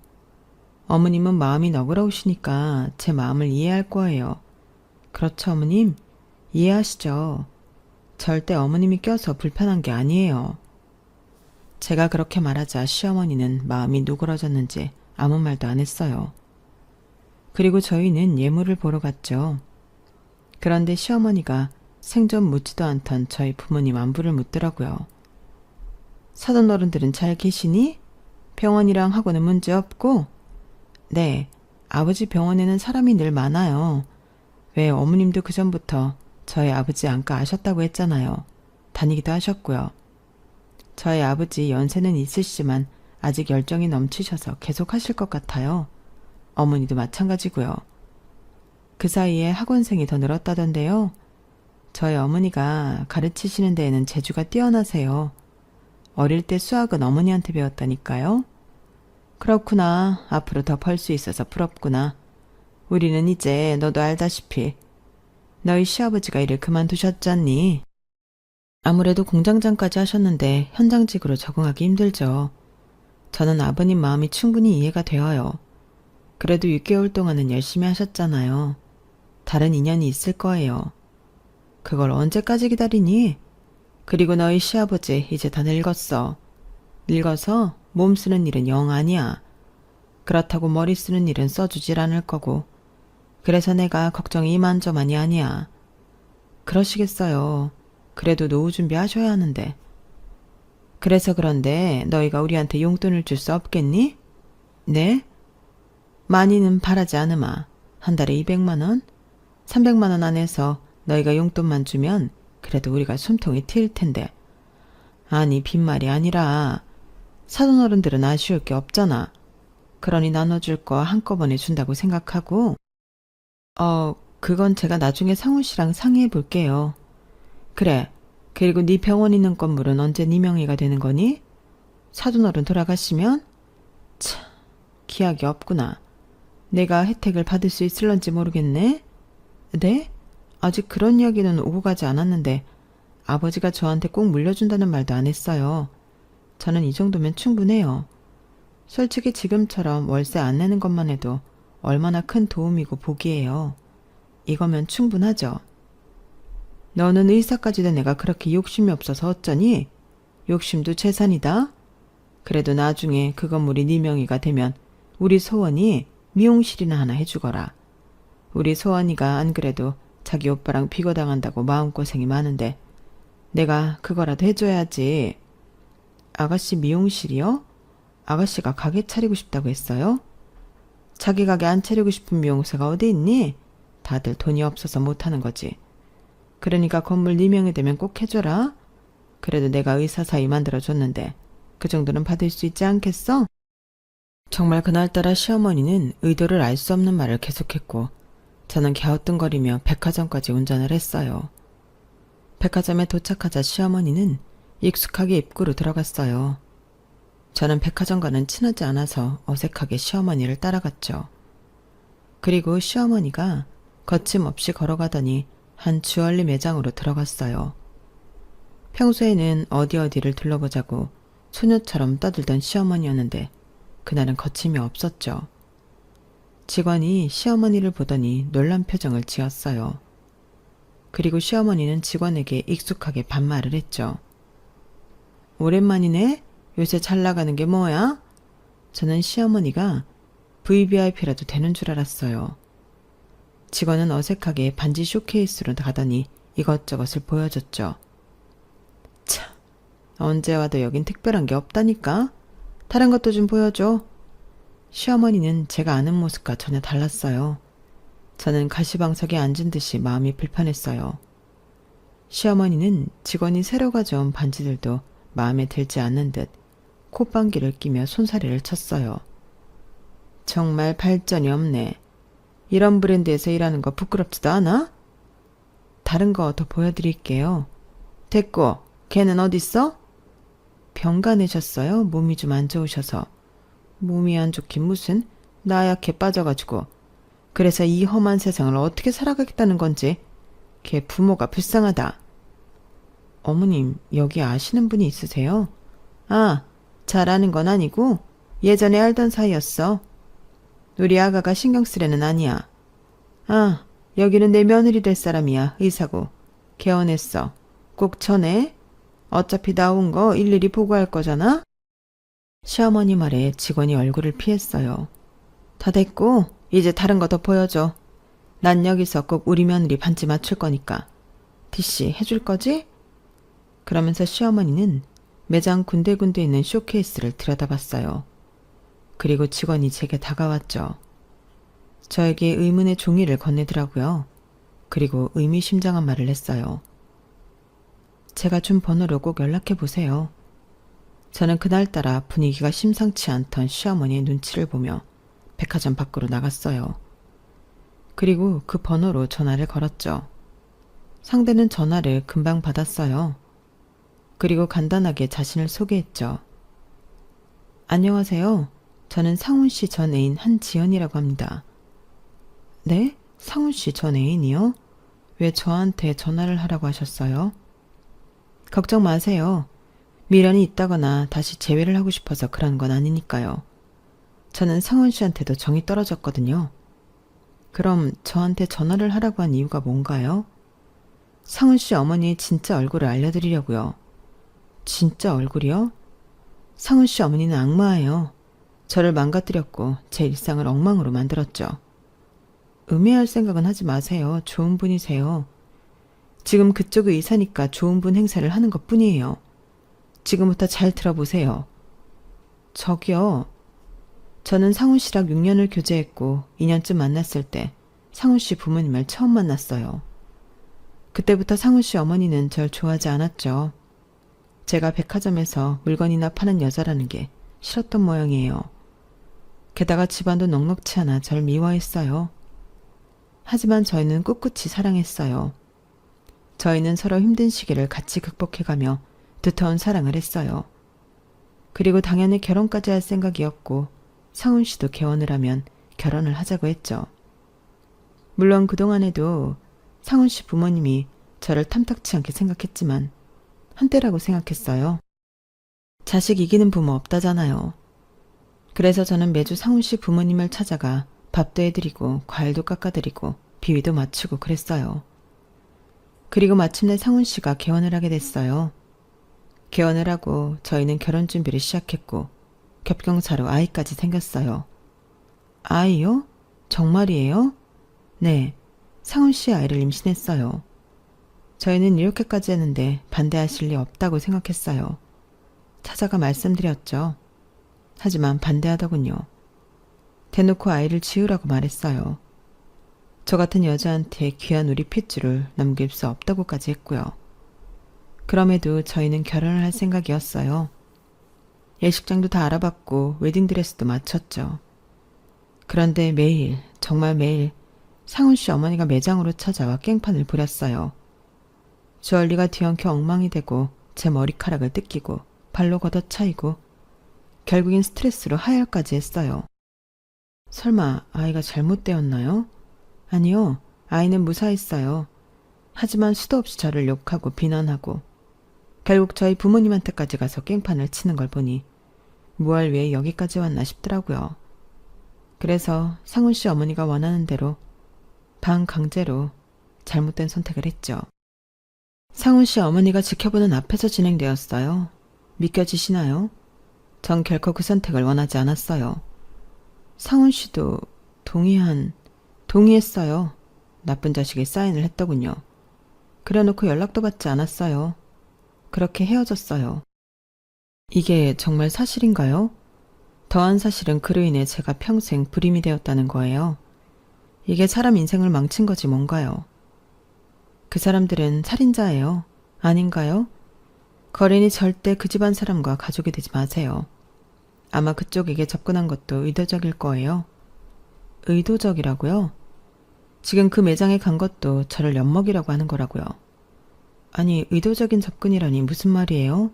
어머님은 마음이 너그러우시니까 제 마음을 이해할 거예요. 그렇죠, 어머님? 이해하시죠? 절대 어머님이 껴서 불편한 게 아니에요. 제가 그렇게 말하자 시어머니는 마음이 누그러졌는지 아무 말도 안 했어요. 그리고 저희는 예물을 보러 갔죠. 그런데 시어머니가 생전 묻지도 않던 저희 부모님 안부를 묻더라고요. 사돈 어른들은 잘 계시니? 병원이랑 하고는 문제 없고? 네, 아버지 병원에는 사람이 늘 많아요. 왜 어머님도 그전부터 저희 아버지 안과 아셨다고 했잖아요. 다니기도 하셨고요. 저희 아버지 연세는 있으시지만 아직 열정이 넘치셔서 계속 하실 것 같아요. 어머니도 마찬가지고요. 그 사이에 학원생이 더 늘었다던데요. 저희 어머니가 가르치시는 데에는 재주가 뛰어나세요. 어릴 때 수학은 어머니한테 배웠다니까요. 그렇구나. 앞으로 더 벌 수 있어서 부럽구나. 우리는 이제 너도 알다시피 너희 시아버지가 일을 그만두셨잖니. 아무래도 공장장까지 하셨는데 현장직으로 적응하기 힘들죠. 저는 아버님 마음이 충분히 이해가 되어요. 그래도 6개월 동안은 열심히 하셨잖아요. 다른 인연이 있을 거예요. 그걸 언제까지 기다리니? 그리고 너희 시아버지 이제 다 늙었어. 늙어서 몸 쓰는 일은 영 아니야. 그렇다고 머리 쓰는 일은 써주질 않을 거고. 그래서 내가 걱정이 이만저만이 아니야. 그러시겠어요. 그래도 노후 준비하셔야 하는데. 그래서 그런데 너희가 우리한테 용돈을 줄 수 없겠니? 네? 많이는 바라지 않으마. 한 달에 200만 원? 300만 원 안에서 너희가 용돈만 주면 그래도 우리가 숨통이 트일 텐데. 아니 빈말이 아니라 사돈 어른들은 아쉬울 게 없잖아. 그러니 나눠줄 거 한꺼번에 준다고 생각하고. 그건 제가 나중에 상훈 씨랑 상의해 볼게요. 그래. 그리고 네 병원 있는 건물은 언제 네 명의가 되는 거니? 사돈 어른 돌아가시면? 참, 기약이 없구나. 내가 혜택을 받을 수 있을런지 모르겠네. 네? 아직 그런 이야기는 오고 가지 않았는데 아버지가 저한테 꼭 물려준다는 말도 안 했어요. 저는 이 정도면 충분해요. 솔직히 지금처럼 월세 안 내는 것만 해도 얼마나 큰 도움이고 복이에요. 이거면 충분하죠. 너는 의사까지 된 애가 그렇게 욕심이 없어서 어쩌니? 욕심도 재산이다. 그래도 나중에 그 건물이 네 명의가 되면 우리 소원이 미용실이나 하나 해주거라. 우리 소원이가 안 그래도 자기 오빠랑 비거당한다고 마음고생이 많은데 내가 그거라도 해줘야지. 아가씨 미용실이요? 아가씨가 가게 차리고 싶다고 했어요? 자기 가게 안 차리고 싶은 미용사가 어디 있니? 다들 돈이 없어서 못하는 거지. 그러니까 건물 네 명이 되면 꼭 해줘라. 그래도 내가 의사 사이 만들어줬는데 그 정도는 받을 수 있지 않겠어? 정말 그날따라 시어머니는 의도를 알 수 없는 말을 계속했고 저는 갸우뚱거리며 백화점까지 운전을 했어요. 백화점에 도착하자 시어머니는 익숙하게 입구로 들어갔어요. 저는 백화점과는 친하지 않아서 어색하게 시어머니를 따라갔죠. 그리고 시어머니가 거침없이 걸어가더니 한 주얼리 매장으로 들어갔어요. 평소에는 어디를 둘러보자고 소녀처럼 떠들던 시어머니였는데 그날은 거침이 없었죠. 직원이 시어머니를 보더니 놀란 표정을 지었어요. 그리고 시어머니는 직원에게 익숙하게 반말을 했죠. 오랜만이네? 요새 잘 나가는 게 뭐야? 저는 시어머니가 VVIP라도 되는 줄 알았어요. 직원은 어색하게 반지 쇼케이스로 가더니 이것저것을 보여줬죠. 참, 언제 와도 여긴 특별한 게 없다니까? 다른 것도 좀 보여줘. 시어머니는 제가 아는 모습과 전혀 달랐어요. 저는 가시방석에 앉은 듯이 마음이 불편했어요. 시어머니는 직원이 새로 가져온 반지들도 마음에 들지 않는 듯 콧방귀를 끼며 손사래를 쳤어요. 정말 발전이 없네. 이런 브랜드에서 일하는 거 부끄럽지도 않아? 다른 거 더 보여드릴게요. 됐고, 걔는 어딨어? 병가 내셨어요? 몸이 좀 안 좋으셔서. 몸이 안 좋긴 무슨, 나약해 빠져가지고. 그래서 이 험한 세상을 어떻게 살아가겠다는 건지. 걔 부모가 불쌍하다. 어머님, 여기 아시는 분이 있으세요? 아, 잘 아는 건 아니고 예전에 알던 사이였어. 우리 아가가 신경 쓸 애는 아니야. 아, 여기는 내 며느리 될 사람이야. 의사고. 개원했어. 꼭 전해. 어차피 나온 거 일일이 보고할 거잖아. 시어머니 말에 직원이 얼굴을 피했어요. 다 됐고 이제 다른 거 더 보여줘. 난 여기서 꼭 우리 며느리 반지 맞출 거니까. 디씨 해줄 거지? 그러면서 시어머니는 매장 군데군데 있는 쇼케이스를 들여다봤어요. 그리고 직원이 제게 다가왔죠. 저에게 의문의 종이를 건네더라고요. 그리고 의미심장한 말을 했어요. 제가 준 번호로 꼭 연락해 보세요. 저는 그날따라 분위기가 심상치 않던 시어머니의 눈치를 보며 백화점 밖으로 나갔어요. 그리고 그 번호로 전화를 걸었죠. 상대는 전화를 금방 받았어요. 그리고 간단하게 자신을 소개했죠. 안녕하세요. 저는 상훈 씨 전 애인 한지연이라고 합니다. 네? 상훈 씨 전 애인이요? 왜 저한테 전화를 하라고 하셨어요? 걱정 마세요. 미련이 있다거나 다시 재회를 하고 싶어서 그런 건 아니니까요. 저는 상훈 씨한테도 정이 떨어졌거든요. 그럼 저한테 전화를 하라고 한 이유가 뭔가요? 상훈 씨 어머니의 진짜 얼굴을 알려드리려고요. 진짜 얼굴이요? 상훈 씨 어머니는 악마예요. 저를 망가뜨렸고 제 일상을 엉망으로 만들었죠. 음해할 생각은 하지 마세요. 좋은 분이세요. 지금 그쪽의 의사니까 좋은 분 행세를 하는 것뿐이에요. 지금부터 잘 들어보세요. 저기요. 저는 상훈 씨랑 6년을 교제했고 2년쯤 만났을 때 상훈 씨 부모님을 처음 만났어요. 그때부터 상훈 씨 어머니는 절 좋아하지 않았죠. 제가 백화점에서 물건이나 파는 여자라는 게 싫었던 모양이에요. 게다가 집안도 넉넉치 않아 절 미워했어요. 하지만 저희는 꿋꿋이 사랑했어요. 저희는 서로 힘든 시기를 같이 극복해가며 두터운 사랑을 했어요. 그리고 당연히 결혼까지 할 생각이었고 상훈 씨도 개원을 하면 결혼을 하자고 했죠. 물론 그동안에도 상훈 씨 부모님이 저를 탐탁치 않게 생각했지만 한때라고 생각했어요. 자식 이기는 부모 없다잖아요. 그래서 저는 매주 상훈 씨 부모님을 찾아가 밥도 해드리고 과일도 깎아드리고 비위도 맞추고 그랬어요. 그리고 마침내 상훈 씨가 개원을 하게 됐어요. 개원을 하고 저희는 결혼 준비를 시작했고 겹경사로 아이까지 생겼어요. 아이요? 정말이에요? 네, 상훈 씨 아이를 임신했어요. 저희는 이렇게까지 했는데 반대하실 리 없다고 생각했어요. 찾아가 말씀드렸죠. 하지만 반대하더군요. 대놓고 아이를 지으라고 말했어요. 저 같은 여자한테 귀한 우리 핏줄을 넘길 수 없다고까지 했고요. 그럼에도 저희는 결혼을 할 생각이었어요. 예식장도 다 알아봤고 웨딩드레스도 맞췄죠. 그런데 매일, 정말 매일 상훈 씨 어머니가 매장으로 찾아와 깽판을 부렸어요. 주얼리가 뒤엉켜 엉망이 되고 제 머리카락을 뜯기고 발로 걷어차이고 결국엔 스트레스로 하혈까지 했어요. 설마 아이가 잘못되었나요? 아니요. 아이는 무사했어요. 하지만 수도 없이 저를 욕하고 비난하고 결국 저희 부모님한테까지 가서 깽판을 치는 걸 보니 무얼 위해 여기까지 왔나 싶더라고요. 그래서 상훈 씨 어머니가 원하는 대로 반강제로 잘못된 선택을 했죠. 상훈 씨 어머니가 지켜보는 앞에서 진행되었어요. 믿겨지시나요? 전 결코 그 선택을 원하지 않았어요. 상훈 씨도 동의했어요. 나쁜 자식이 사인을 했더군요. 그래놓고 연락도 받지 않았어요. 그렇게 헤어졌어요. 이게 정말 사실인가요? 더한 사실은 그로 인해 제가 평생 불임이 되었다는 거예요. 이게 사람 인생을 망친 거지 뭔가요? 그 사람들은 살인자예요. 아닌가요? 거린이 절대 그 집안 사람과 가족이 되지 마세요. 아마 그쪽에게 접근한 것도 의도적일 거예요. 의도적이라고요? 지금 그 매장에 간 것도 저를 엿먹이라고 하는 거라고요. 아니, 의도적인 접근이라니 무슨 말이에요?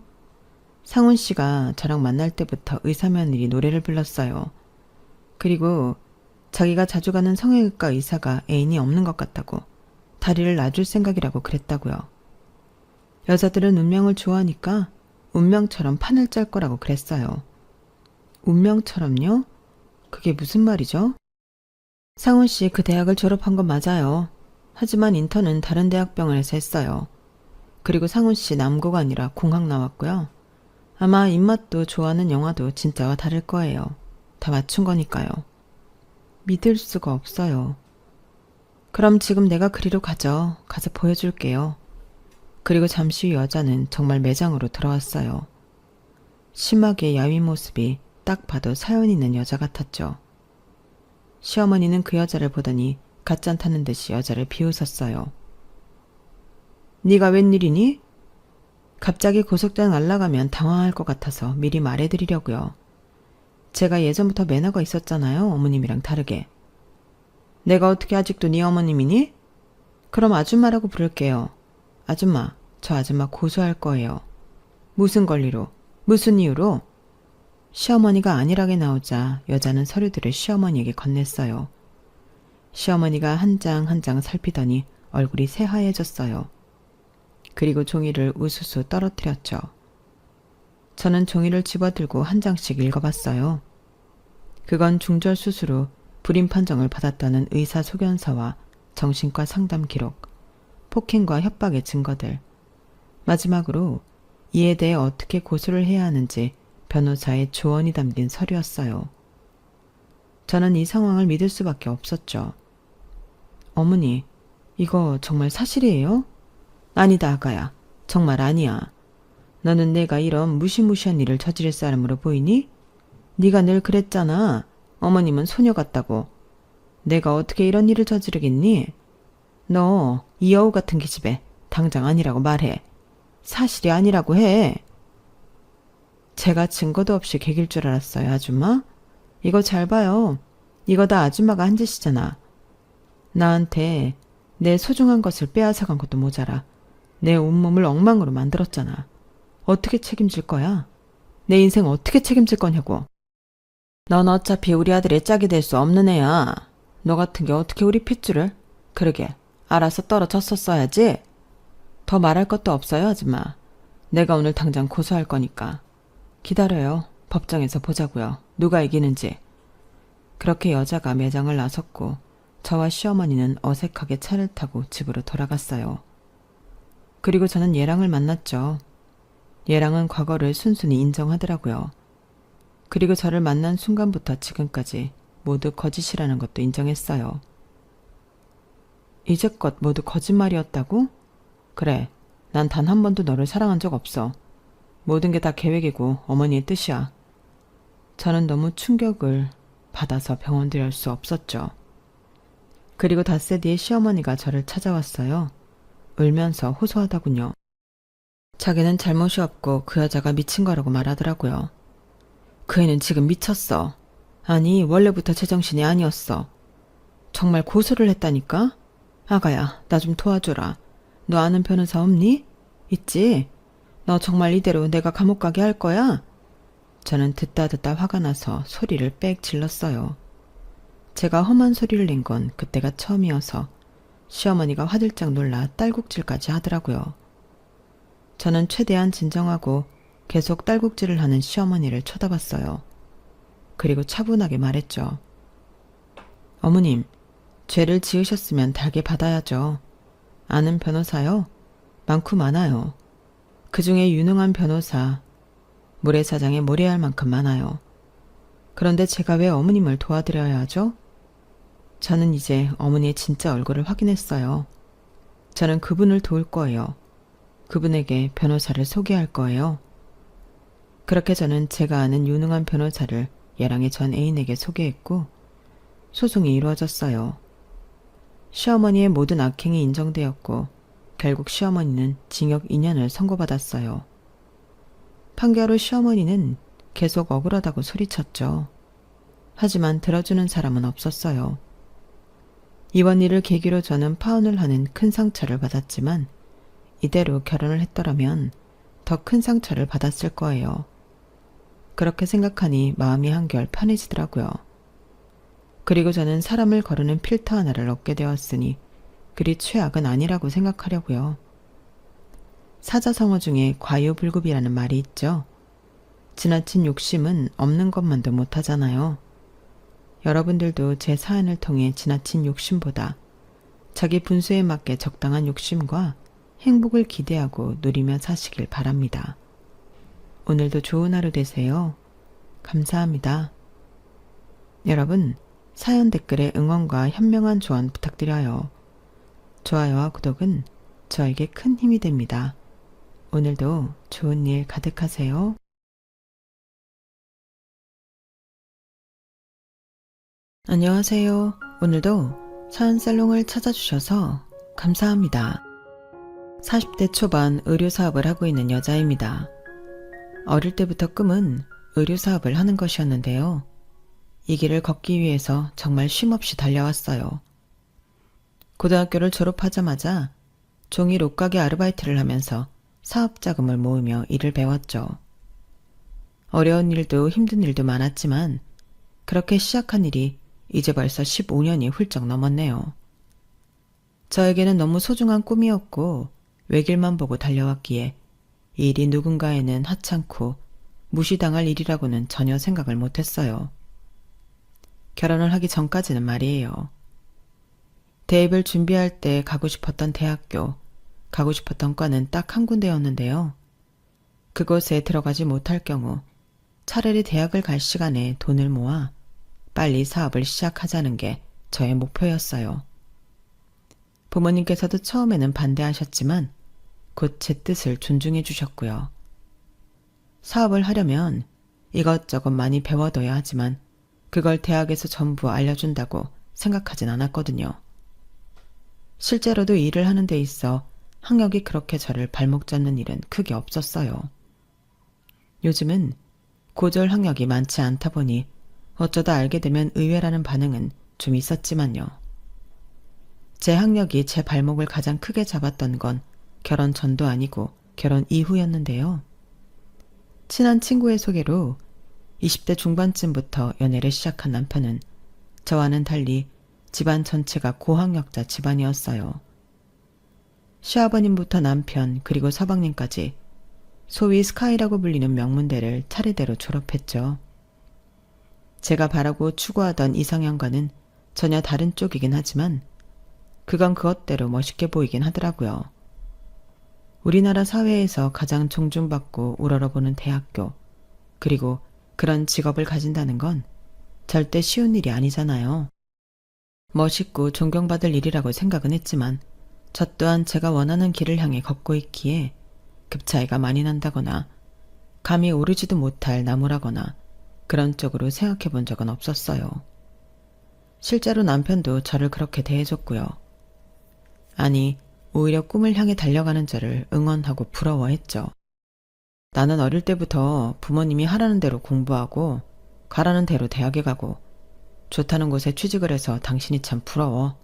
상훈 씨가 저랑 만날 때부터 의사며느리 노래를 불렀어요. 그리고 자기가 자주 가는 성형외과 의사가 애인이 없는 것 같다고 다리를 놔줄 생각이라고 그랬다고요. 여자들은 운명을 좋아하니까 운명처럼 판을 짤 거라고 그랬어요. 운명처럼요? 그게 무슨 말이죠? 상훈 씨 그 대학을 졸업한 건 맞아요. 하지만 인턴은 다른 대학병원에서 했어요. 그리고 상훈 씨 남고가 아니라 공학 나왔고요. 아마 입맛도 좋아하는 영화도 진짜와 다를 거예요. 다 맞춘 거니까요. 믿을 수가 없어요. 그럼 지금 내가 그리로 가죠. 가서 보여줄게요. 그리고 잠시 후 여자는 정말 매장으로 들어왔어요. 심하게 야윈 모습이 딱 봐도 사연 있는 여자 같았죠. 시어머니는 그 여자를 보더니 가짠타는 듯이 여자를 비웃었어요. 네가 웬일이니? 갑자기 고속도로 날아가면 당황할 것 같아서 미리 말해드리려고요. 제가 예전부터 매너가 있었잖아요. 어머님이랑 다르게. 내가 어떻게 아직도 네 어머님이니? 그럼 아줌마라고 부를게요. 아줌마, 저 아줌마 고소할 거예요. 무슨 권리로? 무슨 이유로? 시어머니가 안일하게 나오자 여자는 서류들을 시어머니에게 건넸어요. 시어머니가 한 장 한 장 살피더니 얼굴이 새하얘졌어요. 그리고 종이를 우수수 떨어뜨렸죠. 저는 종이를 집어들고 한 장씩 읽어봤어요. 그건 중절 수술 후 불임 판정을 받았다는 의사 소견서와 정신과 상담 기록, 폭행과 협박의 증거들, 마지막으로 이에 대해 어떻게 고소를 해야 하는지 변호사의 조언이 담긴 서류였어요. 저는 이 상황을 믿을 수밖에 없었죠. 어머니, 이거 정말 사실이에요? 아니다, 아가야. 정말 아니야. 너는 내가 이런 무시무시한 일을 저지를 사람으로 보이니? 네가 늘 그랬잖아. 어머님은 소녀 같다고. 내가 어떻게 이런 일을 저지르겠니? 너 이 여우 같은 기집애 당장 아니라고 말해. 사실이 아니라고 해. 제가 증거도 없이 개길 줄 알았어요, 아줌마? 이거 잘 봐요. 이거 다 아줌마가 한 짓이잖아. 나한테 내 소중한 것을 빼앗아간 것도 모자라 내 온몸을 엉망으로 만들었잖아. 어떻게 책임질 거야? 내 인생 어떻게 책임질 거냐고. 넌 어차피 우리 아들의 짝이 될 수 없는 애야. 너 같은 게 어떻게 우리 핏줄을? 그러게, 알아서 떨어졌었어야지. 더 말할 것도 없어요, 아줌마. 내가 오늘 당장 고소할 거니까. 기다려요. 법정에서 보자고요. 누가 이기는지. 그렇게 여자가 매장을 나섰고 저와 시어머니는 어색하게 차를 타고 집으로 돌아갔어요. 그리고 저는 예랑을 만났죠. 예랑은 과거를 순순히 인정하더라고요. 그리고 저를 만난 순간부터 지금까지 모두 거짓이라는 것도 인정했어요. 이제껏 모두 거짓말이었다고? 그래, 난 단 한 번도 너를 사랑한 적 없어. 모든 게 다 계획이고 어머니의 뜻이야. 저는 너무 충격을 받아서 병원 들여올 수 없었죠. 그리고 닷새 뒤에 시어머니가 저를 찾아왔어요. 울면서 호소하더군요. 자기는 잘못이 없고 그 여자가 미친 거라고 말하더라고요. 그 애는 지금 미쳤어. 아니, 원래부터 제정신이 아니었어. 정말 고소를 했다니까? 아가야, 나 좀 도와줘라. 너 아는 변호사 없니? 있지? 너 정말 이대로 내가 감옥 가게 할 거야? 저는 듣다 화가 나서 소리를 빽 질렀어요. 제가 험한 소리를 낸 건 그때가 처음이어서 시어머니가 화들짝 놀라 딸꾹질까지 하더라고요. 저는 최대한 진정하고 계속 딸꾹질을 하는 시어머니를 쳐다봤어요. 그리고 차분하게 말했죠. 어머님, 죄를 지으셨으면 달게 받아야죠. 아는 변호사요? 많고 많아요. 그 중에 유능한 변호사, 모래사장에 모래알 만큼 많아요. 그런데 제가 왜 어머님을 도와드려야 하죠? 저는 이제 어머니의 진짜 얼굴을 확인했어요. 저는 그분을 도울 거예요. 그분에게 변호사를 소개할 거예요. 그렇게 저는 제가 아는 유능한 변호사를 예랑의 전 애인에게 소개했고 소송이 이루어졌어요. 시어머니의 모든 악행이 인정되었고 결국 시어머니는 징역 2년을 선고받았어요. 판결 후 시어머니는 계속 억울하다고 소리쳤죠. 하지만 들어주는 사람은 없었어요. 이번 일을 계기로 저는 파혼을 하는 큰 상처를 받았지만 이대로 결혼을 했더라면 더 큰 상처를 받았을 거예요. 그렇게 생각하니 마음이 한결 편해지더라고요. 그리고 저는 사람을 거르는 필터 하나를 얻게 되었으니 그리 최악은 아니라고 생각하려고요. 사자성어 중에 과유불급이라는 말이 있죠. 지나친 욕심은 없는 것만도 못하잖아요. 여러분들도 제 사연을 통해 지나친 욕심보다 자기 분수에 맞게 적당한 욕심과 행복을 기대하고 누리며 사시길 바랍니다. 오늘도 좋은 하루 되세요. 감사합니다. 여러분, 사연 댓글에 응원과 현명한 조언 부탁드려요. 좋아요와 구독은 저에게 큰 힘이 됩니다. 오늘도 좋은 일 가득하세요. 안녕하세요. 오늘도 사연살롱을 찾아주셔서 감사합니다. 40대 초반 의료사업을 하고 있는 여자입니다. 어릴 때부터 꿈은 의료사업을 하는 것이었는데요. 이 길을 걷기 위해서 정말 쉼없이 달려왔어요. 고등학교를 졸업하자마자 종일 옷가게 아르바이트를 하면서 사업 자금을 모으며 일을 배웠죠. 어려운 일도 힘든 일도 많았지만 그렇게 시작한 일이 이제 벌써 15년이 훌쩍 넘었네요. 저에게는 너무 소중한 꿈이었고 외길만 보고 달려왔기에 이 일이 누군가에는 하찮고 무시당할 일이라고는 전혀 생각을 못했어요. 결혼을 하기 전까지는 말이에요. 대입을 준비할 때 가고 싶었던 대학교, 가고 싶었던 과는 딱 한 군데였는데요. 그곳에 들어가지 못할 경우 차라리 대학을 갈 시간에 돈을 모아 빨리 사업을 시작하자는 게 저의 목표였어요. 부모님께서도 처음에는 반대하셨지만 곧 제 뜻을 존중해 주셨고요. 사업을 하려면 이것저것 많이 배워둬야 하지만 그걸 대학에서 전부 알려준다고 생각하진 않았거든요. 실제로도 일을 하는 데 있어 학력이 그렇게 저를 발목 잡는 일은 크게 없었어요. 요즘은 고졸 학력이 많지 않다 보니 어쩌다 알게 되면 의외라는 반응은 좀 있었지만요. 제 학력이 제 발목을 가장 크게 잡았던 건 결혼 전도 아니고 결혼 이후였는데요. 친한 친구의 소개로 20대 중반쯤부터 연애를 시작한 남편은 저와는 달리 집안 전체가 고학력자 집안이었어요. 시아버님부터 남편 그리고 서방님까지 소위 스카이라고 불리는 명문대를 차례대로 졸업했죠. 제가 바라고 추구하던 이상형과는 전혀 다른 쪽이긴 하지만 그건 그것대로 멋있게 보이긴 하더라고요. 우리나라 사회에서 가장 존중받고 우러러보는 대학교, 그리고 그런 직업을 가진다는 건 절대 쉬운 일이 아니잖아요. 멋있고 존경받을 일이라고 생각은 했지만 저 또한 제가 원하는 길을 향해 걷고 있기에 급 차이가 많이 난다거나 감히 오르지도 못할 나무라거나 그런 쪽으로 생각해 본 적은 없었어요. 실제로 남편도 저를 그렇게 대해줬고요. 아니, 오히려 꿈을 향해 달려가는 저를 응원하고 부러워했죠. 나는 어릴 때부터 부모님이 하라는 대로 공부하고 가라는 대로 대학에 가고 좋다는 곳에 취직을 해서 당신이 참 부러워.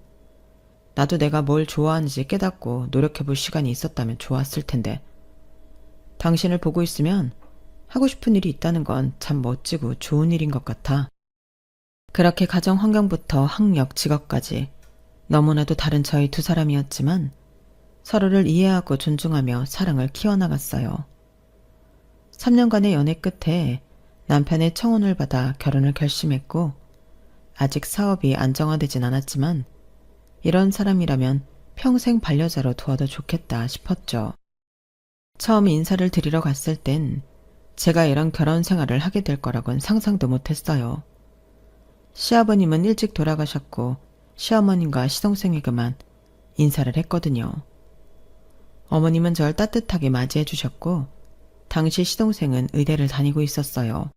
나도 내가 뭘 좋아하는지 깨닫고 노력해볼 시간이 있었다면 좋았을 텐데 당신을 보고 있으면 하고 싶은 일이 있다는 건 참 멋지고 좋은 일인 것 같아. 그렇게 가정 환경부터 학력, 직업까지 너무나도 다른 저희 두 사람이었지만 서로를 이해하고 존중하며 사랑을 키워나갔어요. 3년간의 연애 끝에 남편의 청혼을 받아 결혼을 결심했고 아직 사업이 안정화되진 않았지만 이런 사람이라면 평생 반려자로 두어도 좋겠다 싶었죠. 처음 인사를 드리러 갔을 땐 제가 이런 결혼 생활을 하게 될 거라곤 상상도 못했어요. 시아버님은 일찍 돌아가셨고 시어머님과 시동생에게만 인사를 했거든요. 어머님은 절 따뜻하게 맞이해 주셨고 당시 시동생은 의대를 다니고 있었어요.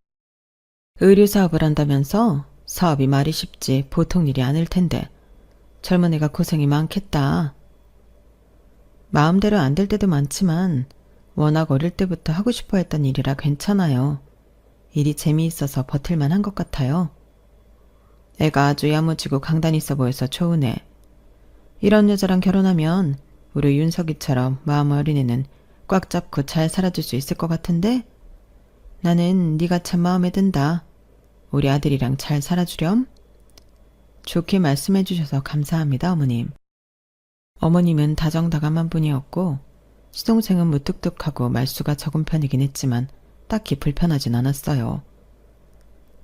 의류사업을 한다면서 사업이 말이 쉽지 보통 일이 아닐 텐데 젊은 애가 고생이 많겠다. 마음대로 안 될 때도 많지만 워낙 어릴 때부터 하고 싶어 했던 일이라 괜찮아요. 일이 재미있어서 버틸만 한 것 같아요. 애가 아주 야무지고 강단 있어 보여서 좋은 애. 이런 여자랑 결혼하면 우리 윤석이처럼 마음 어린 애는 꽉 잡고 잘 살아줄 수 있을 것 같은데? 나는 네가 참 마음에 든다. 우리 아들이랑 잘 살아주렴? 좋게 말씀해 주셔서 감사합니다, 어머님. 어머님은 다정다감한 분이었고 시동생은 무뚝뚝하고 말수가 적은 편이긴 했지만 딱히 불편하진 않았어요.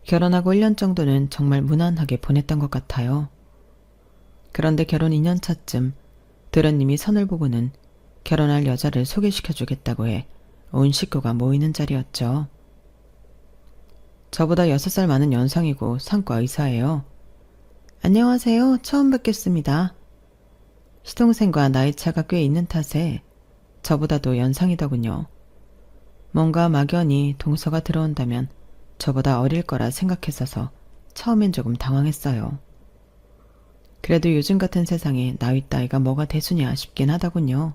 결혼하고 1년 정도는 정말 무난하게 보냈던 것 같아요. 그런데 결혼 2년 차쯤 도련님이 선을 보고는 결혼할 여자를 소개시켜주겠다고 해 온 식구가 모이는 자리였죠. 저보다 6살 많은 연상이고 상과 의사예요. 안녕하세요. 처음 뵙겠습니다. 시동생과 나이차가 꽤 있는 탓에 저보다도 연상이더군요. 뭔가 막연히 동서가 들어온다면 저보다 어릴 거라 생각했어서 처음엔 조금 당황했어요. 그래도 요즘 같은 세상에 나이 따위가 뭐가 대수냐 싶긴 하더군요.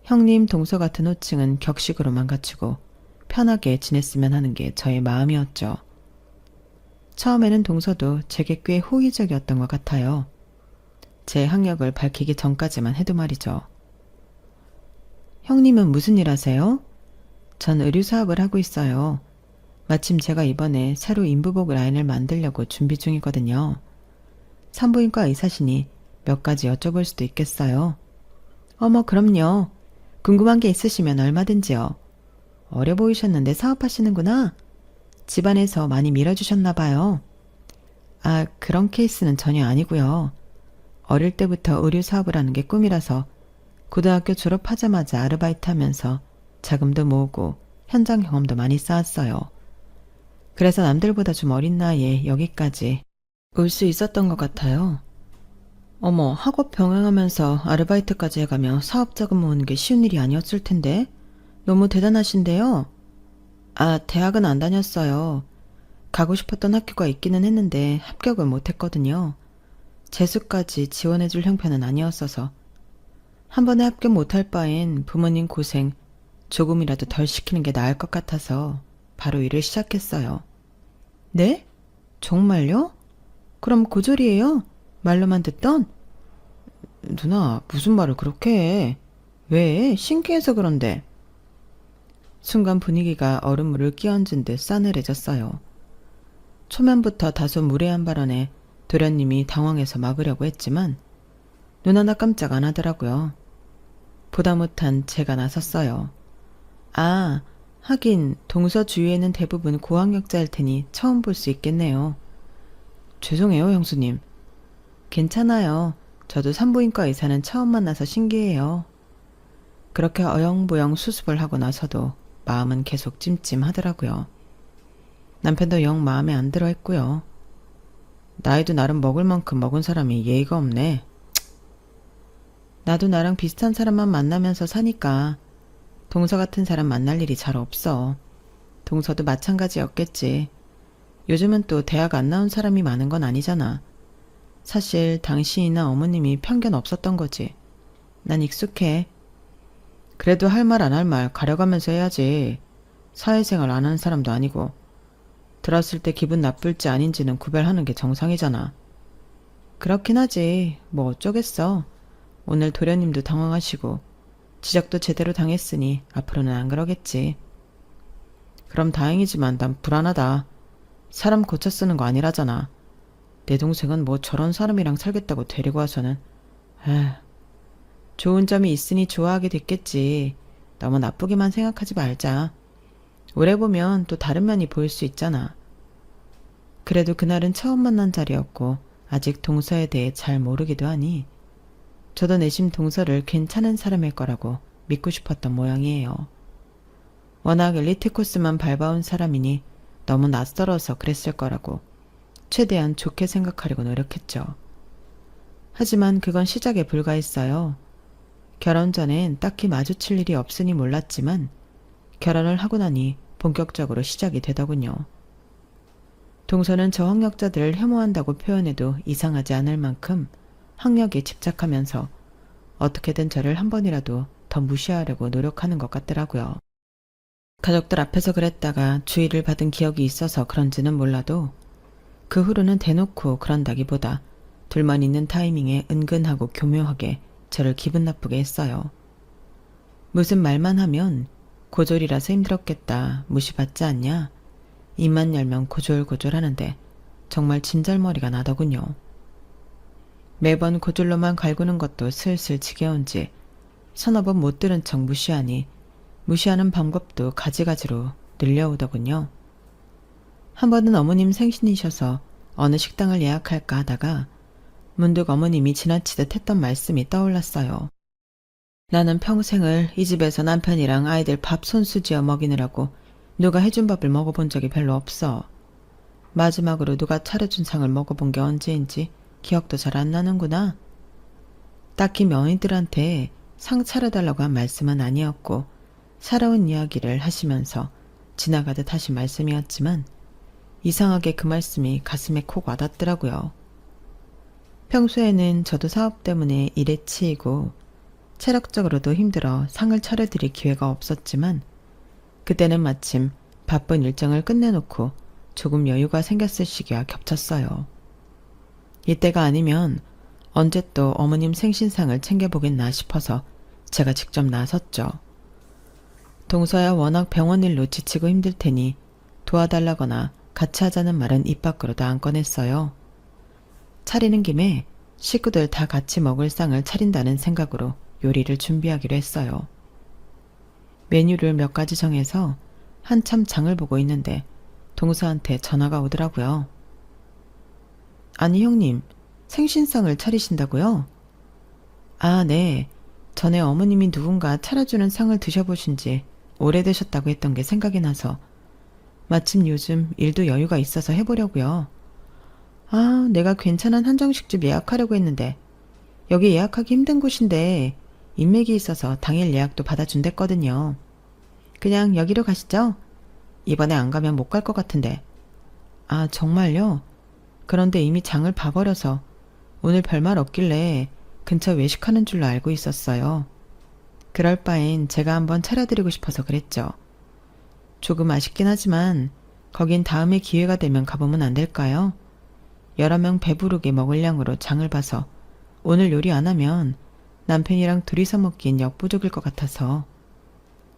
형님, 동서 같은 호칭은 격식으로만 갖추고 편하게 지냈으면 하는 게 저의 마음이었죠. 처음에는 동서도 제게 꽤 호의적이었던 것 같아요. 제 학력을 밝히기 전까지만 해도 말이죠. 형님은 무슨 일 하세요? 전 의류 사업을 하고 있어요. 마침 제가 이번에 새로 인부복 라인을 만들려고 준비 중이거든요. 산부인과 의사시니 몇 가지 여쭤볼 수도 있겠어요. 어머, 그럼요. 궁금한 게 있으시면 얼마든지요. 어려 보이셨는데 사업하시는구나. 집안에서 많이 밀어주셨나 봐요. 아, 그런 케이스는 전혀 아니고요. 어릴 때부터 의류 사업을 하는 게 꿈이라서 고등학교 졸업하자마자 아르바이트 하면서 자금도 모으고 현장 경험도 많이 쌓았어요. 그래서 남들보다 좀 어린 나이에 여기까지 올 수 있었던 것 같아요. 어머, 학업 병행하면서 아르바이트까지 해가며 사업 자금 모으는 게 쉬운 일이 아니었을 텐데 너무 대단하신데요. 아, 대학은 안 다녔어요. 가고 싶었던 학교가 있기는 했는데 합격을 못했거든요. 재수까지 지원해줄 형편은 아니었어서 한 번에 합격 못할 바엔 부모님 고생 조금이라도 덜 시키는 게 나을 것 같아서 바로 일을 시작했어요. 네? 정말요? 그럼 고졸이에요? 말로만 듣던? 누나, 무슨 말을 그렇게 해? 왜? 신기해서 그런데. 순간 분위기가 얼음물을 끼얹은 듯 싸늘해졌어요. 초면부터 다소 무례한 발언에 도련님이 당황해서 막으려고 했지만 눈 하나 깜짝 안 하더라고요. 보다 못한 제가 나섰어요. 아, 하긴 동서 주위에는 대부분 고학력자일 테니 처음 볼 수 있겠네요. 죄송해요, 형수님. 괜찮아요. 저도 산부인과 의사는 처음 만나서 신기해요. 그렇게 어영부영 수습을 하고 나서도 마음은 계속 찜찜하더라고요. 남편도 영 마음에 안 들어 했고요. 나이도 나름 먹을 만큼 먹은 사람이 예의가 없네. 나도 나랑 비슷한 사람만 만나면서 사니까 동서 같은 사람 만날 일이 잘 없어. 동서도 마찬가지였겠지. 요즘은 또 대학 안 나온 사람이 많은 건 아니잖아. 사실 당신이나 어머님이 편견 없었던 거지. 난 익숙해. 그래도 할 말 안 할 말 가려가면서 해야지. 사회생활 안 하는 사람도 아니고. 들었을 때 기분 나쁠지 아닌지는 구별하는 게 정상이잖아. 그렇긴 하지. 뭐 어쩌겠어. 오늘 도련님도 당황하시고 지적도 제대로 당했으니 앞으로는 안 그러겠지. 그럼 다행이지만 난 불안하다. 사람 고쳐 쓰는 거 아니라잖아. 내 동생은 뭐 저런 사람이랑 살겠다고 데리고 와서는. 에휴, 좋은 점이 있으니 좋아하게 됐겠지. 너무 나쁘게만 생각하지 말자. 오래 보면 또 다른 면이 보일 수 있잖아. 그래도 그날은 처음 만난 자리였고 아직 동서에 대해 잘 모르기도 하니 저도 내심 동서를 괜찮은 사람일 거라고 믿고 싶었던 모양이에요. 워낙 엘리트 코스만 밟아온 사람이니 너무 낯설어서 그랬을 거라고 최대한 좋게 생각하려고 노력했죠. 하지만 그건 시작에 불과했어요. 결혼 전엔 딱히 마주칠 일이 없으니 몰랐지만 결혼을 하고 나니 본격적으로 시작이 되더군요. 동서는 저학력자들을 혐오한다고 표현해도 이상하지 않을 만큼 학력에 집착하면서 어떻게든 저를 한 번이라도 더 무시하려고 노력하는 것 같더라고요. 가족들 앞에서 그랬다가 주의를 받은 기억이 있어서 그런지는 몰라도 그 후로는 대놓고 그런다기보다 둘만 있는 타이밍에 은근하고 교묘하게 저를 기분 나쁘게 했어요. 무슨 말만 하면 고졸이라서 힘들었겠다, 무시받지 않냐, 입만 열면 고졸고졸 하는데 정말 진절머리가 나더군요. 매번 고졸로만 갈구는 것도 슬슬 지겨운지 서너 번 못 들은 척 무시하니 무시하는 방법도 가지가지로 늘려오더군요. 한 번은 어머님 생신이셔서 어느 식당을 예약할까 하다가 문득 어머님이 지나치듯 했던 말씀이 떠올랐어요. 나는 평생을 이 집에서 남편이랑 아이들 밥 손수지어 먹이느라고 누가 해준 밥을 먹어본 적이 별로 없어. 마지막으로 누가 차려준 상을 먹어본 게 언제인지 기억도 잘 안 나는구나. 딱히 며느리들한테 상 차려달라고 한 말씀은 아니었고 살아온 이야기를 하시면서 지나가듯 하신 말씀이었지만 이상하게 그 말씀이 가슴에 콕 와닿더라고요. 평소에는 저도 사업 때문에 일에 치이고 체력적으로도 힘들어 상을 차려드릴 기회가 없었지만 그때는 마침 바쁜 일정을 끝내놓고 조금 여유가 생겼을 시기와 겹쳤어요. 이때가 아니면 언제 또 어머님 생신상을 챙겨보겠나 싶어서 제가 직접 나섰죠. 동서야 워낙 병원 일로 지치고 힘들 테니 도와달라거나 같이 하자는 말은 입 밖으로도 안 꺼냈어요. 차리는 김에 식구들 다 같이 먹을 상을 차린다는 생각으로 요리를 준비하기로 했어요. 메뉴를 몇 가지 정해서 한참 장을 보고 있는데 동서한테 전화가 오더라고요. 아니 형님, 생신상을 차리신다고요? 아, 네. 전에 어머님이 누군가 차려주는 상을 드셔보신 지 오래되셨다고 했던 게 생각이 나서 마침 요즘 일도 여유가 있어서 해보려고요. 아, 내가 괜찮은 한정식집 예약하려고 했는데 여기 예약하기 힘든 곳인데 인맥이 있어서 당일 예약도 받아준댔거든요. 그냥 여기로 가시죠? 이번에 안 가면 못 갈 것 같은데. 아, 정말요? 그런데 이미 장을 봐버려서 오늘 별말 없길래 근처 외식하는 줄로 알고 있었어요. 그럴 바엔 제가 한번 차려드리고 싶어서 그랬죠. 조금 아쉽긴 하지만 거긴 다음에 기회가 되면 가보면 안 될까요? 여러 명 배부르게 먹을 양으로 장을 봐서 오늘 요리 안 하면 남편이랑 둘이서 먹기엔 역부족일 것 같아서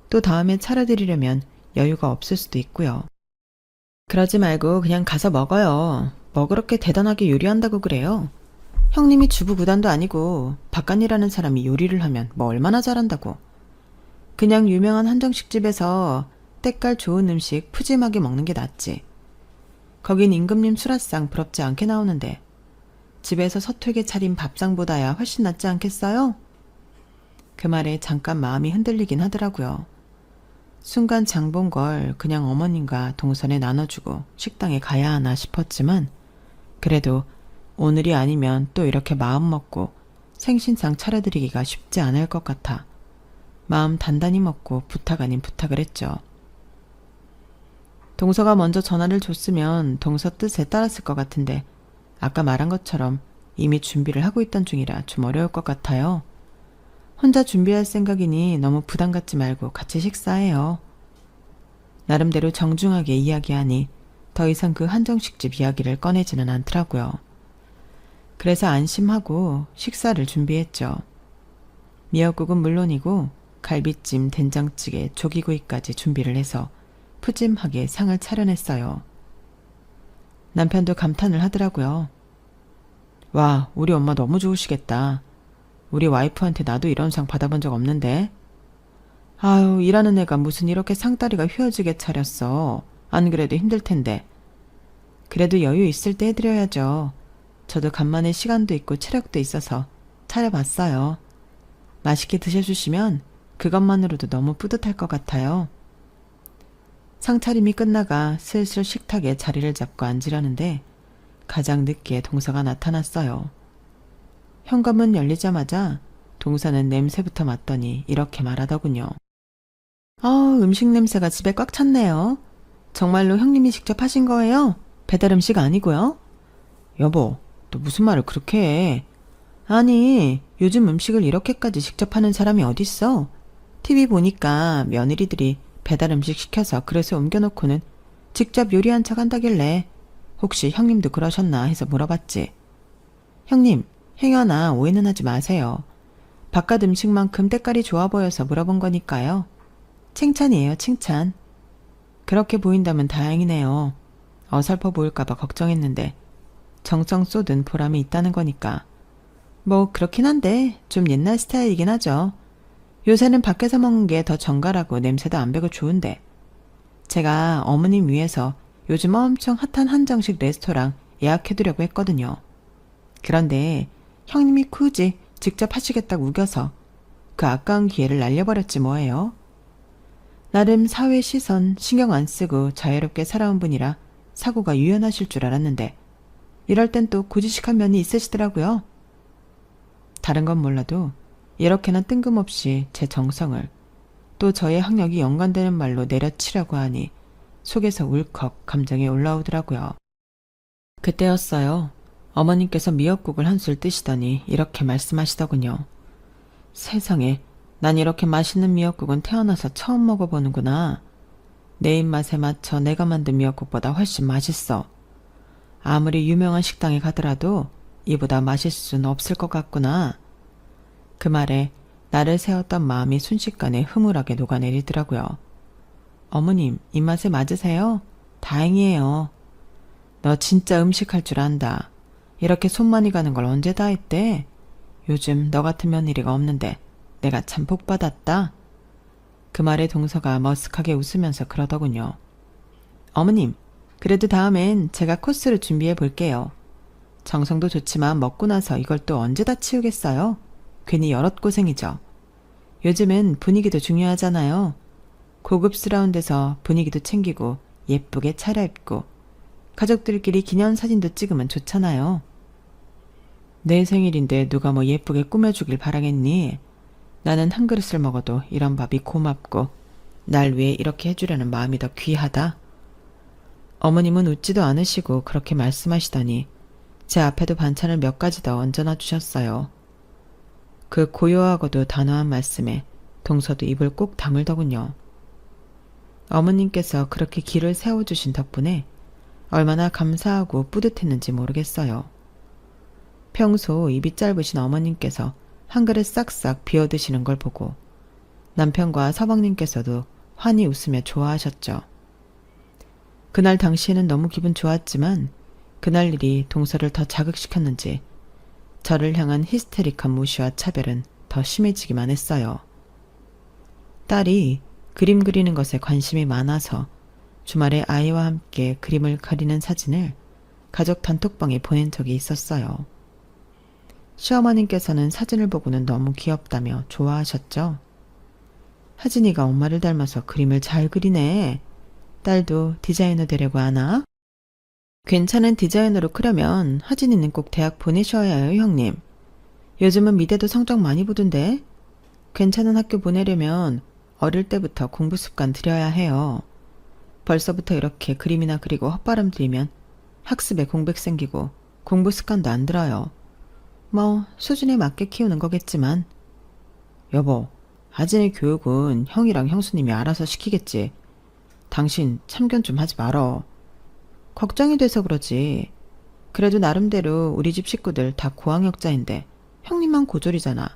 또 다음에 차려드리려면 여유가 없을 수도 있고요. 그러지 말고 그냥 가서 먹어요. 뭐 그렇게 대단하게 요리한다고 그래요? 형님이 주부구단도 아니고 바깥일하는 사람이 요리를 하면 뭐 얼마나 잘한다고. 그냥 유명한 한정식집에서 때깔 좋은 음식 푸짐하게 먹는 게 낫지. 거긴 임금님 수라상 부럽지 않게 나오는데 집에서 서툴게 차린 밥상보다야 훨씬 낫지 않겠어요? 그 말에 잠깐 마음이 흔들리긴 하더라고요. 순간 장 본 걸 그냥 어머님과 동선에 나눠주고 식당에 가야 하나 싶었지만 그래도 오늘이 아니면 또 이렇게 마음 먹고 생신상 차려드리기가 쉽지 않을 것 같아 마음 단단히 먹고 부탁 아닌 부탁을 했죠. 동서가 먼저 전화를 줬으면 동서 뜻에 따랐을 것 같은데 아까 말한 것처럼 이미 준비를 하고 있던 중이라 좀 어려울 것 같아요. 혼자 준비할 생각이니 너무 부담 갖지 말고 같이 식사해요. 나름대로 정중하게 이야기하니 더 이상 그 한정식집 이야기를 꺼내지는 않더라고요. 그래서 안심하고 식사를 준비했죠. 미역국은 물론이고 갈비찜, 된장찌개, 조기구이까지 준비를 해서 푸짐하게 상을 차려냈어요. 남편도 감탄을 하더라고요. 와, 우리 엄마 너무 좋으시겠다. 우리 와이프한테 나도 이런 상 받아본 적 없는데. 아유, 일하는 애가 무슨 이렇게 상다리가 휘어지게 차렸어. 안 그래도 힘들 텐데. 그래도 여유 있을 때 해드려야죠. 저도 간만에 시간도 있고 체력도 있어서 차려봤어요. 맛있게 드셔주시면 그것만으로도 너무 뿌듯할 것 같아요. 상차림이 끝나가 슬슬 식탁에 자리를 잡고 앉으려는데 가장 늦게 동서가 나타났어요. 현관문 열리자마자 동서는 냄새부터 맡더니 이렇게 말하더군요. 음식 냄새가 집에 꽉 찼네요. 정말로 형님이 직접 하신 거예요? 배달 음식 아니고요? 여보, 너 무슨 말을 그렇게 해? 아니, 요즘 음식을 이렇게까지 직접 하는 사람이 어딨어? TV 보니까 며느리들이 배달 음식 시켜서 그릇에 옮겨놓고는 직접 요리한 척 한다길래 혹시 형님도 그러셨나 해서 물어봤지. 형님, 행여나 오해는 하지 마세요. 바깥 음식만큼 때깔이 좋아 보여서 물어본 거니까요. 칭찬이에요, 칭찬. 그렇게 보인다면 다행이네요. 어설퍼 보일까봐 걱정했는데 정성 쏟은 보람이 있다는 거니까. 뭐 그렇긴 한데 좀 옛날 스타일이긴 하죠. 요새는 밖에서 먹는 게 더 정갈하고 냄새도 안 배고 좋은데 제가 어머님 위해서 요즘 엄청 핫한 한정식 레스토랑 예약해두려고 했거든요. 그런데 형님이 굳이 직접 하시겠다고 우겨서 그 아까운 기회를 날려버렸지 뭐예요. 나름 사회 시선 신경 안 쓰고 자유롭게 살아온 분이라 사고가 유연하실 줄 알았는데 이럴 땐 또 고지식한 면이 있으시더라고요. 다른 건 몰라도 이렇게나 뜬금없이 제 정성을 또 저의 학력이 연관되는 말로 내려치려고 하니 속에서 울컥 감정이 올라오더라고요. 그때였어요. 어머님께서 미역국을 한술 뜨시더니 이렇게 말씀하시더군요. 세상에, 난 이렇게 맛있는 미역국은 태어나서 처음 먹어보는구나. 내 입맛에 맞춰 내가 만든 미역국보다 훨씬 맛있어. 아무리 유명한 식당에 가더라도 이보다 맛있을 수는 없을 것 같구나. 그 말에 나를 세웠던 마음이 순식간에 흐물하게 녹아내리더라고요. 어머님, 입맛에 맞으세요? 다행이에요. 너 진짜 음식할 줄 안다. 이렇게 손 많이 가는 걸 언제 다 했대? 요즘 너 같은 며느리가 없는데 내가 참 복받았다. 그 말에 동서가 머쓱하게 웃으면서 그러더군요. 어머님, 그래도 다음엔 제가 코스를 준비해 볼게요. 정성도 좋지만 먹고 나서 이걸 또 언제 다 치우겠어요? 괜히 여럿고생이죠. 요즘은 분위기도 중요하잖아요. 고급스러운 데서 분위기도 챙기고 예쁘게 차려입고 가족들끼리 기념사진도 찍으면 좋잖아요. 내 생일인데 누가 뭐 예쁘게 꾸며주길 바라겠니? 나는 한 그릇을 먹어도 이런 밥이 고맙고 날 위해 이렇게 해주려는 마음이 더 귀하다. 어머님은 웃지도 않으시고 그렇게 말씀하시더니 제 앞에도 반찬을 몇 가지 더 얹어놔 주셨어요. 그 고요하고도 단호한 말씀에 동서도 입을 꼭 다물더군요. 어머님께서 그렇게 길을 세워주신 덕분에 얼마나 감사하고 뿌듯했는지 모르겠어요. 평소 입이 짧으신 어머님께서 한 그릇 싹싹 비워드시는 걸 보고 남편과 서방님께서도 환히 웃으며 좋아하셨죠. 그날 당시에는 너무 기분 좋았지만 그날 일이 동서를 더 자극시켰는지 저를 향한 히스테릭한 무시와 차별은 더 심해지기만 했어요. 딸이 그림 그리는 것에 관심이 많아서 주말에 아이와 함께 그림을 그리는 사진을 가족 단톡방에 보낸 적이 있었어요. 시어머님께서는 사진을 보고는 너무 귀엽다며 좋아하셨죠. 하진이가 엄마를 닮아서 그림을 잘 그리네. 딸도 디자이너 되려고 하나? 괜찮은 디자이너로 크려면 하진이는 꼭 대학 보내셔야 해요, 형님. 요즘은 미대도 성적 많이 보던데. 괜찮은 학교 보내려면 어릴 때부터 공부 습관 들여야 해요. 벌써부터 이렇게 그림이나 그리고 헛바람 들이면 학습에 공백 생기고 공부 습관도 안 들어요. 뭐 수준에 맞게 키우는 거겠지만. 여보, 하진이 교육은 형이랑 형수님이 알아서 시키겠지. 당신 참견 좀 하지 말어. 걱정이 돼서 그러지. 그래도 나름대로 우리 집 식구들 다 고학력자인데 형님만 고졸이잖아.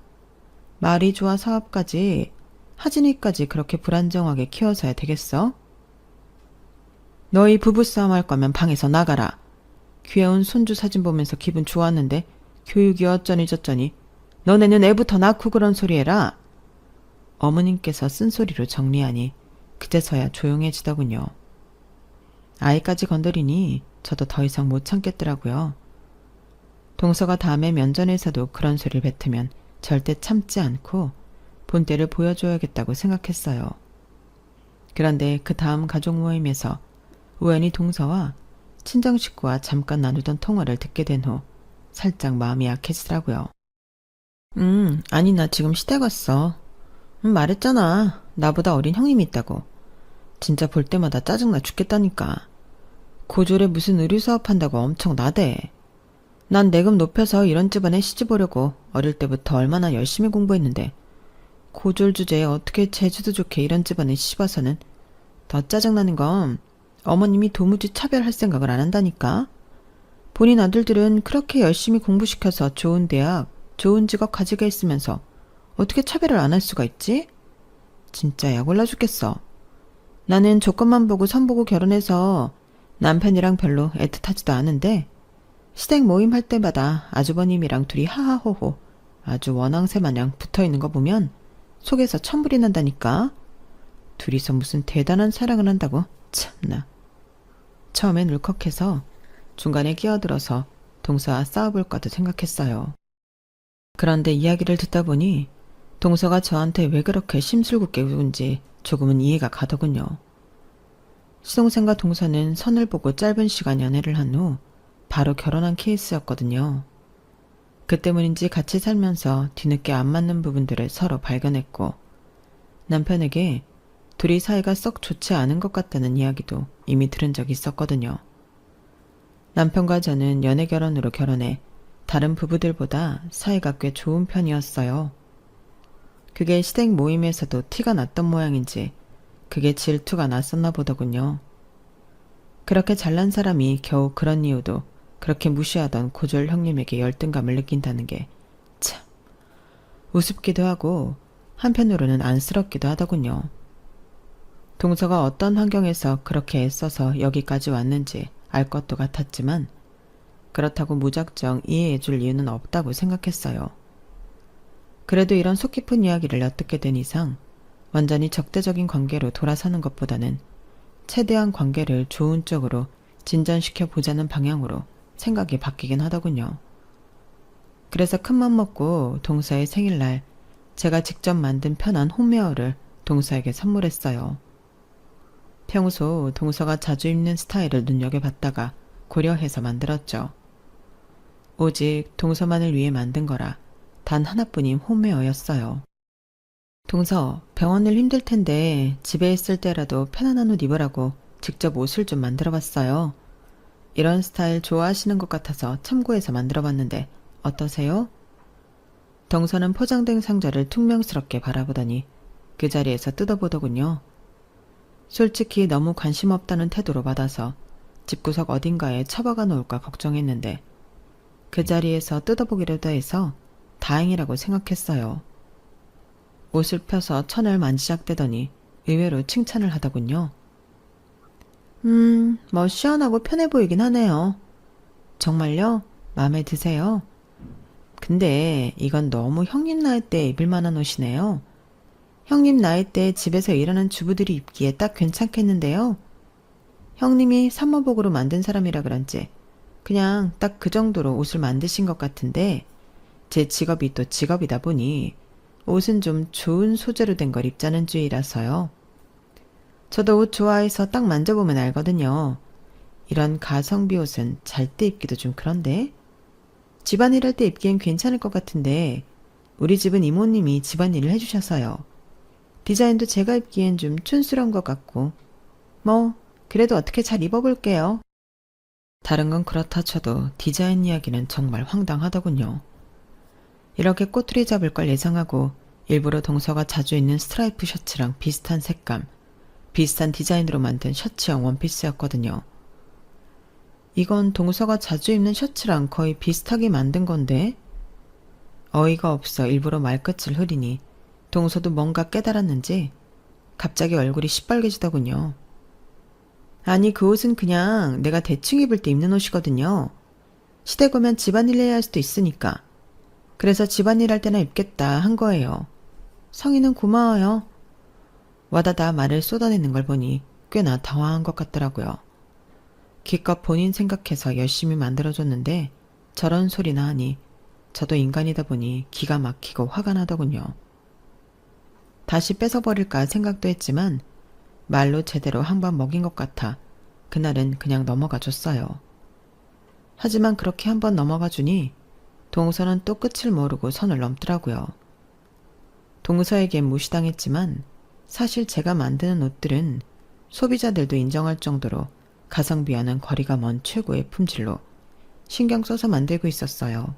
말이 좋아 사업까지 하진이까지 그렇게 불안정하게 키워서야 되겠어? 너희 부부싸움 할 거면 방에서 나가라. 귀여운 손주 사진 보면서 기분 좋았는데 교육이 어쩌니 저쩌니. 너네는 애부터 낳고 그런 소리 해라. 어머님께서 쓴소리로 정리하니 그제서야 조용해지더군요. 아이까지 건드리니 저도 더 이상 못 참겠더라고요. 동서가 다음에 면전에서도 그런 소리를 뱉으면 절대 참지 않고 본때를 보여줘야겠다고 생각했어요. 그런데 그 다음 가족 모임에서 우연히 동서와 친정 식구와 잠깐 나누던 통화를 듣게 된 후 살짝 마음이 약해지더라고요. 아니 나 지금 시댁 왔어. 말했잖아. 나보다 어린 형님이 있다고. 진짜 볼 때마다 짜증나 죽겠다니까. 고졸에 무슨 의류사업 한다고 엄청 나대. 난 내금 높여서 이런 집안에 시집 오려고 어릴 때부터 얼마나 열심히 공부했는데 고졸 주제에 어떻게 제주도 좋게 이런 집안에 시집 와서는 더 짜증나는 건 어머님이 도무지 차별할 생각을 안 한다니까. 본인 아들들은 그렇게 열심히 공부시켜서 좋은 대학, 좋은 직업 가지게 있으면서 어떻게 차별을 안 할 수가 있지? 진짜 약 올라 죽겠어. 나는 조건만 보고 선보고 결혼해서 남편이랑 별로 애틋하지도 않은데 시댁 모임 할 때마다 아주버님이랑 둘이 하하호호 아주 원앙새 마냥 붙어있는 거 보면 속에서 천불이 난다니까. 둘이서 무슨 대단한 사랑을 한다고. 참나. 처음엔 울컥해서 중간에 끼어들어서 동서와 싸워볼까도 생각했어요. 그런데 이야기를 듣다 보니 동서가 저한테 왜 그렇게 심술궂게 굴은지 조금은 이해가 가더군요. 시동생과 동서는 선을 보고 짧은 시간 연애를 한 후 바로 결혼한 케이스였거든요. 그 때문인지 같이 살면서 뒤늦게 안 맞는 부분들을 서로 발견했고 남편에게 둘이 사이가 썩 좋지 않은 것 같다는 이야기도 이미 들은 적이 있었거든요. 남편과 저는 연애 결혼으로 결혼해 다른 부부들보다 사이가 꽤 좋은 편이었어요. 그게 시댁 모임에서도 티가 났던 모양인지 그게 질투가 났었나 보더군요. 그렇게 잘난 사람이 겨우 그런 이유도 그렇게 무시하던 고졸 형님에게 열등감을 느낀다는 게 참 우습기도 하고 한편으로는 안쓰럽기도 하더군요. 동서가 어떤 환경에서 그렇게 애써서 여기까지 왔는지 알 것도 같았지만 그렇다고 무작정 이해해 줄 이유는 없다고 생각했어요. 그래도 이런 속 깊은 이야기를 엿듣게 된 이상 완전히 적대적인 관계로 돌아서는 것보다는 최대한 관계를 좋은 쪽으로 진전시켜 보자는 방향으로 생각이 바뀌긴 하더군요. 그래서 큰맘 먹고 동서의 생일날 제가 직접 만든 편한 홈웨어를 동서에게 선물했어요. 평소 동서가 자주 입는 스타일을 눈여겨봤다가 고려해서 만들었죠. 오직 동서만을 위해 만든 거라 단 하나뿐인 홈웨어였어요. 동서, 병원 일 힘들 텐데 집에 있을 때라도 편안한 옷 입으라고 직접 옷을 좀 만들어봤어요. 이런 스타일 좋아하시는 것 같아서 참고해서 만들어봤는데 어떠세요? 동서는 포장된 상자를 퉁명스럽게 바라보더니 그 자리에서 뜯어보더군요. 솔직히 너무 관심 없다는 태도로 받아서 집구석 어딘가에 처박아 놓을까 걱정했는데 그 자리에서 뜯어보기라도 해서 다행이라고 생각했어요. 옷을 펴서 천을 만지작대더니 의외로 칭찬을 하더군요. 뭐 시원하고 편해 보이긴 하네요. 정말요? 마음에 드세요? 근데 이건 너무 형님 나이 때 입을 만한 옷이네요. 형님 나이 때 집에서 일하는 주부들이 입기에 딱 괜찮겠는데요. 형님이 사모복으로 만든 사람이라 그런지 그냥 딱 그 정도로 옷을 만드신 것 같은데 제 직업이 또 직업이다 보니 옷은 좀 좋은 소재로 된 걸 입자는 주의라서요. 저도 옷 좋아해서 딱 만져보면 알거든요. 이런 가성비 옷은 잘 때 입기도 좀 그런데 집안일 할 때 입기엔 괜찮을 것 같은데 우리 집은 이모님이 집안일을 해주셔서요. 디자인도 제가 입기엔 좀 촌스러운 것 같고 뭐 그래도 어떻게 잘 입어볼게요. 다른 건 그렇다 쳐도 디자인 이야기는 정말 황당하더군요. 이렇게 꼬투리 잡을 걸 예상하고 일부러 동서가 자주 입는 스트라이프 셔츠랑 비슷한 색감, 비슷한 디자인으로 만든 셔츠형 원피스였거든요. 이건 동서가 자주 입는 셔츠랑 거의 비슷하게 만든 건데? 어이가 없어 일부러 말끝을 흐리니 동서도 뭔가 깨달았는지 갑자기 얼굴이 시뻘개지더군요. 아니 그 옷은 그냥 내가 대충 입을 때 입는 옷이거든요. 시댁 오면 집안일 해야 할 수도 있으니까. 그래서 집안일 할 때나 입겠다 한 거예요. 성희는 고마워요. 와다다 말을 쏟아내는 걸 보니 꽤나 당황한 것 같더라고요. 기껏 본인 생각해서 열심히 만들어줬는데 저런 소리나 하니 저도 인간이다 보니 기가 막히고 화가 나더군요. 다시 뺏어버릴까 생각도 했지만 말로 제대로 한 번 먹인 것 같아 그날은 그냥 넘어가 줬어요. 하지만 그렇게 한 번 넘어가 주니 동서는 또 끝을 모르고 선을 넘더라고요. 동서에겐 무시당했지만 사실 제가 만드는 옷들은 소비자들도 인정할 정도로 가성비와는 거리가 먼 최고의 품질로 신경 써서 만들고 있었어요.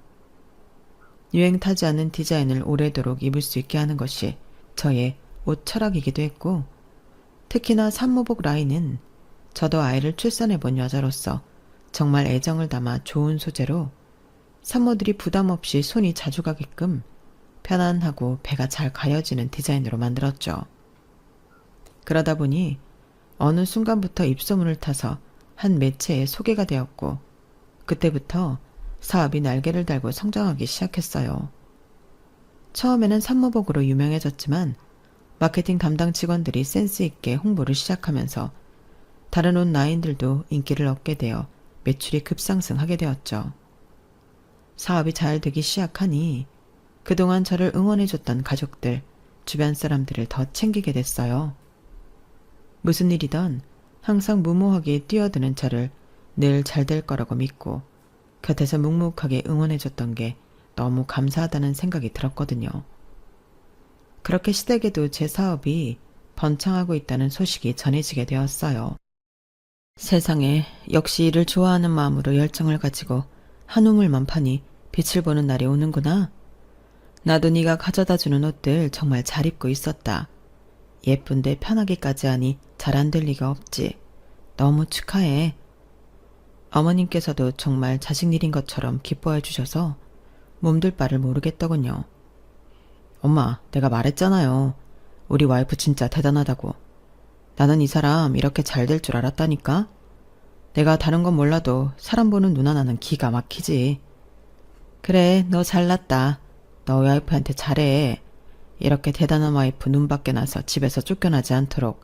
유행 타지 않는 디자인을 오래도록 입을 수 있게 하는 것이 저의 옷 철학이기도 했고 특히나 산모복 라인은 저도 아이를 출산해본 여자로서 정말 애정을 담아 좋은 소재로 산모들이 부담 없이 손이 자주 가게끔 편안하고 배가 잘 가여지는 디자인으로 만들었죠. 그러다 보니 어느 순간부터 입소문을 타서 한 매체에 소개가 되었고 그때부터 사업이 날개를 달고 성장하기 시작했어요. 처음에는 산모복으로 유명해졌지만 마케팅 담당 직원들이 센스 있게 홍보를 시작하면서 다른 온라인들도 인기를 얻게 되어 매출이 급상승하게 되었죠. 사업이 잘 되기 시작하니 그동안 저를 응원해줬던 가족들, 주변 사람들을 더 챙기게 됐어요. 무슨 일이든 항상 무모하게 뛰어드는 저를 늘 잘 될 거라고 믿고 곁에서 묵묵하게 응원해줬던 게 너무 감사하다는 생각이 들었거든요. 그렇게 시댁에도 제 사업이 번창하고 있다는 소식이 전해지게 되었어요. 세상에 역시 일을 좋아하는 마음으로 열정을 가지고 한 우물만 파니 빛을 보는 날이 오는구나. 나도 네가 가져다주는 옷들 정말 잘 입고 있었다. 예쁜데 편하기까지 하니 잘 안 될 리가 없지. 너무 축하해. 어머님께서도 정말 자식 일인 것처럼 기뻐해 주셔서 몸둘 바를 모르겠더군요. 엄마, 내가 말했잖아요. 우리 와이프 진짜 대단하다고. 나는 이 사람 이렇게 잘 될 줄 알았다니까? 내가 다른 건 몰라도 사람 보는 눈 하나는 기가 막히지. 그래, 너 잘났다. 너 와이프한테 잘해. 이렇게 대단한 와이프 눈 밖에 나서 집에서 쫓겨나지 않도록.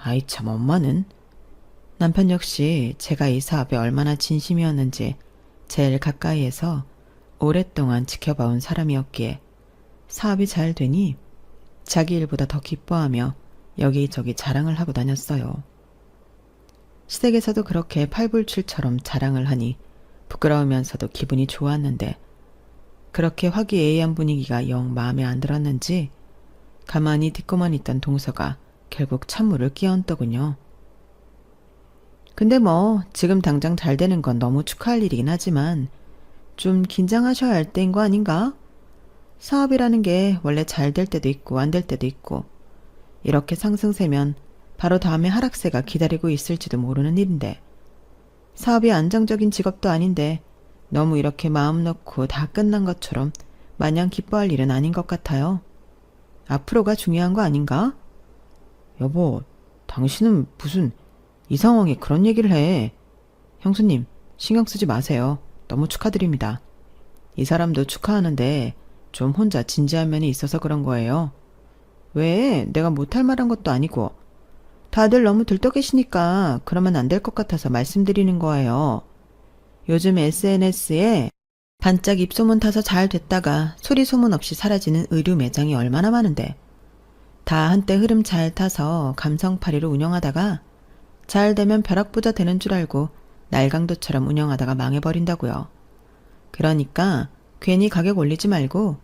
아이 참, 엄마는? 남편 역시 제가 이 사업에 얼마나 진심이었는지 제일 가까이에서 오랫동안 지켜봐온 사람이었기에 사업이 잘 되니 자기 일보다 더 기뻐하며 여기저기 자랑을 하고 다녔어요. 시댁에서도 그렇게 팔불출처럼 자랑을 하니 부끄러우면서도 기분이 좋았는데 그렇게 화기애애한 분위기가 영 마음에 안 들었는지 가만히 듣고만 있던 동서가 결국 찬물을 끼얹더군요. 근데 뭐 지금 당장 잘 되는 건 너무 축하할 일이긴 하지만 좀 긴장하셔야 할 때인 거 아닌가? 사업이라는 게 원래 잘 될 때도 있고 안 될 때도 있고 이렇게 상승세면 바로 다음에 하락세가 기다리고 있을지도 모르는 일인데 사업이 안정적인 직업도 아닌데 너무 이렇게 마음 놓고 다 끝난 것처럼 마냥 기뻐할 일은 아닌 것 같아요. 앞으로가 중요한 거 아닌가? 여보, 당신은 무슨 이 상황에 그런 얘기를 해. 형수님, 신경 쓰지 마세요. 너무 축하드립니다. 이 사람도 축하하는데 좀 혼자 진지한 면이 있어서 그런 거예요. 왜? 내가 못할 말한 것도 아니고. 다들 너무 들떠 계시니까 그러면 안 될 것 같아서 말씀드리는 거예요. 요즘 SNS에 반짝 입소문 타서 잘 됐다가 소리 소문 없이 사라지는 의류 매장이 얼마나 많은데 다 한때 흐름 잘 타서 감성파리로 운영하다가 잘 되면 벼락부자 되는 줄 알고 날강도처럼 운영하다가 망해버린다고요. 그러니까 괜히 가격 올리지 말고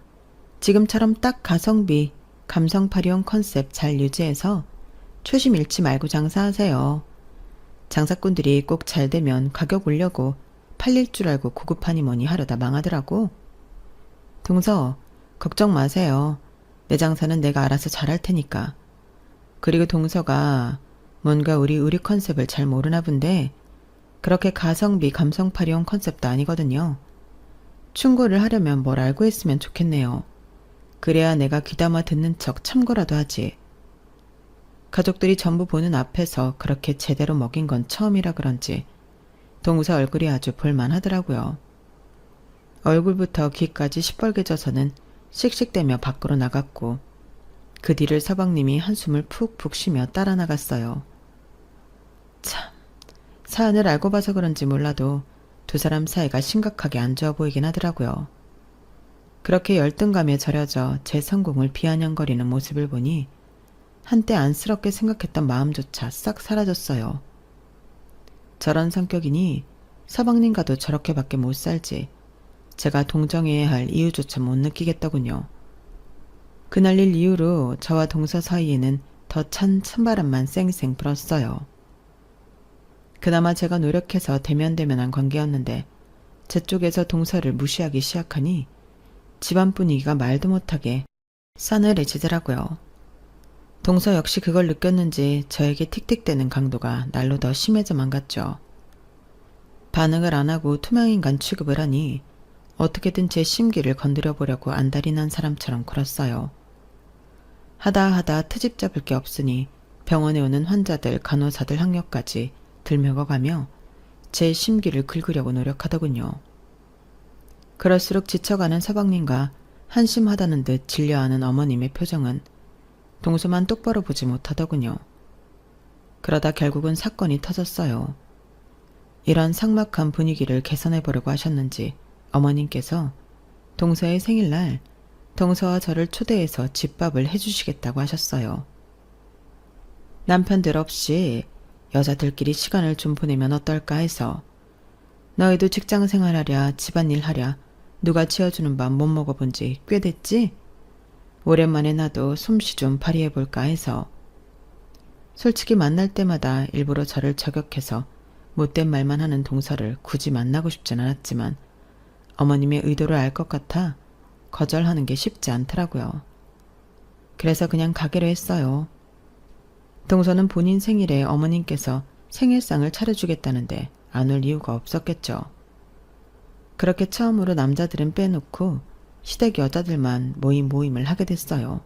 지금처럼 딱 가성비, 감성파리용 컨셉 잘 유지해서 초심 잃지 말고 장사하세요. 장사꾼들이 꼭 잘 되면 가격 올려고 팔릴 줄 알고 고급하니 뭐니 하려다 망하더라고. 동서, 걱정 마세요. 내 장사는 내가 알아서 잘할 테니까. 그리고 동서가 뭔가 우리 의류 컨셉을 잘 모르나 본데 그렇게 가성비 감성파리용 컨셉도 아니거든요. 충고를 하려면 뭘 알고 했으면 좋겠네요. 그래야 내가 귀담아 듣는 척 참고라도 하지. 가족들이 전부 보는 앞에서 그렇게 제대로 먹인 건 처음이라 그런지 동서 얼굴이 아주 볼만하더라고요. 얼굴부터 귀까지 시뻘개져서는 씩씩대며 밖으로 나갔고 그 뒤를 서방님이 한숨을 푹푹 쉬며 따라 나갔어요. 참, 사연을 알고 봐서 그런지 몰라도 두 사람 사이가 심각하게 안 좋아 보이긴 하더라고요. 그렇게 열등감에 절여져 제 성공을 비아냥거리는 모습을 보니 한때 안쓰럽게 생각했던 마음조차 싹 사라졌어요. 저런 성격이니 서방님과도 저렇게밖에 못 살지 제가 동정해야 할 이유조차 못 느끼겠더군요. 그날 일 이후로 저와 동서 사이에는 더 찬 찬바람만 쌩쌩 불었어요. 그나마 제가 노력해서 대면대면한 관계였는데 제 쪽에서 동서를 무시하기 시작하니 집안 분위기가 말도 못하게 싸늘해지더라고요. 동서 역시 그걸 느꼈는지 저에게 틱틱대는 강도가 날로 더 심해져만 갔죠. 반응을 안 하고 투명인간 취급을 하니 어떻게든 제 심기를 건드려 보려고 안달이 난 사람처럼 굴었어요. 하다 트집 잡을 게 없으니 병원에 오는 환자들, 간호사들 학력까지 들먹어가며 제 심기를 긁으려고 노력하더군요. 그럴수록 지쳐가는 서방님과 한심하다는 듯 질려하는 어머님의 표정은 동서만 똑바로 보지 못하더군요. 그러다 결국은 사건이 터졌어요. 이런 삭막한 분위기를 개선해보려고 하셨는지 어머님께서 동서의 생일날 동서와 저를 초대해서 집밥을 해주시겠다고 하셨어요. 남편들 없이 여자들끼리 시간을 좀 보내면 어떨까 해서 너희도 직장 생활하랴 집안일 하랴 누가 지어주는 밥 못 먹어본 지 꽤 됐지? 오랜만에 나도 솜씨 좀 발휘해볼까 해서 솔직히 만날 때마다 일부러 저를 저격해서 못된 말만 하는 동서를 굳이 만나고 싶진 않았지만 어머님의 의도를 알 것 같아 거절하는 게 쉽지 않더라고요. 그래서 그냥 가기로 했어요. 동서는 본인 생일에 어머님께서 생일상을 차려주겠다는데 안 올 이유가 없었겠죠. 그렇게 처음으로 남자들은 빼놓고 시댁 여자들만 모임을 하게 됐어요.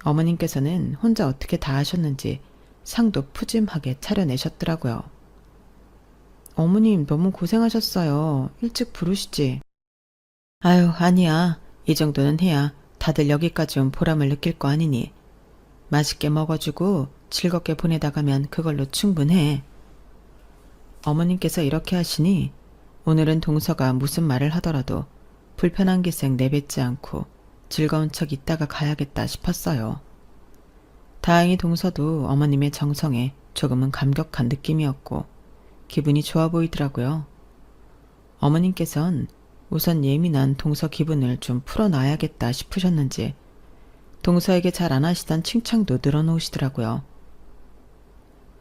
어머님께서는 혼자 어떻게 다 하셨는지 상도 푸짐하게 차려내셨더라고요. 어머님 너무 고생하셨어요. 일찍 부르시지. 아유, 아니야. 이 정도는 해야 다들 여기까지 온 보람을 느낄 거 아니니. 맛있게 먹어주고 즐겁게 보내다 가면 그걸로 충분해. 어머님께서 이렇게 하시니 오늘은 동서가 무슨 말을 하더라도 불편한 기색 내뱉지 않고 즐거운 척 있다가 가야겠다 싶었어요. 다행히 동서도 어머님의 정성에 조금은 감격한 느낌이었고 기분이 좋아 보이더라고요. 어머님께선 우선 예민한 동서 기분을 좀 풀어놔야겠다 싶으셨는지 동서에게 잘 안 하시던 칭찬도 늘어놓으시더라고요.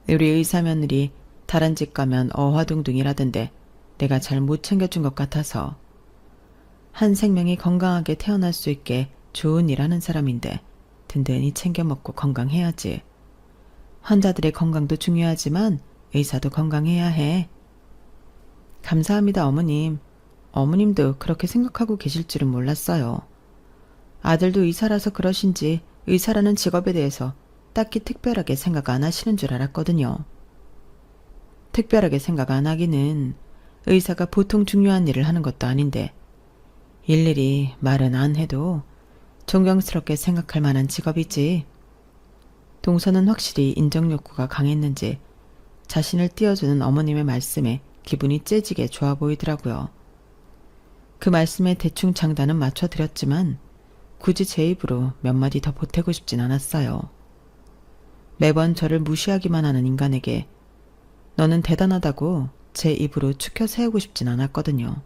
우리 의사 며느리 다른 집 가면 어화둥둥이라던데 내가 잘 못 챙겨준 것 같아서 한 생명이 건강하게 태어날 수 있게 좋은 일 하는 사람인데 든든히 챙겨 먹고 건강해야지. 환자들의 건강도 중요하지만 의사도 건강해야 해. 감사합니다, 어머님. 어머님도 그렇게 생각하고 계실 줄은 몰랐어요. 아들도 의사라서 그러신지 의사라는 직업에 대해서 딱히 특별하게 생각 안 하시는 줄 알았거든요. 특별하게 생각 안 하기는 의사가 보통 중요한 일을 하는 것도 아닌데 일일이 말은 안 해도 존경스럽게 생각할 만한 직업이지. 동서는 확실히 인정 욕구가 강했는지 자신을 띄워주는 어머님의 말씀에 기분이 째지게 좋아 보이더라고요. 그 말씀에 대충 장단은 맞춰드렸지만 굳이 제 입으로 몇 마디 더 보태고 싶진 않았어요. 매번 저를 무시하기만 하는 인간에게 너는 대단하다고 제 입으로 추켜 세우고 싶진 않았거든요.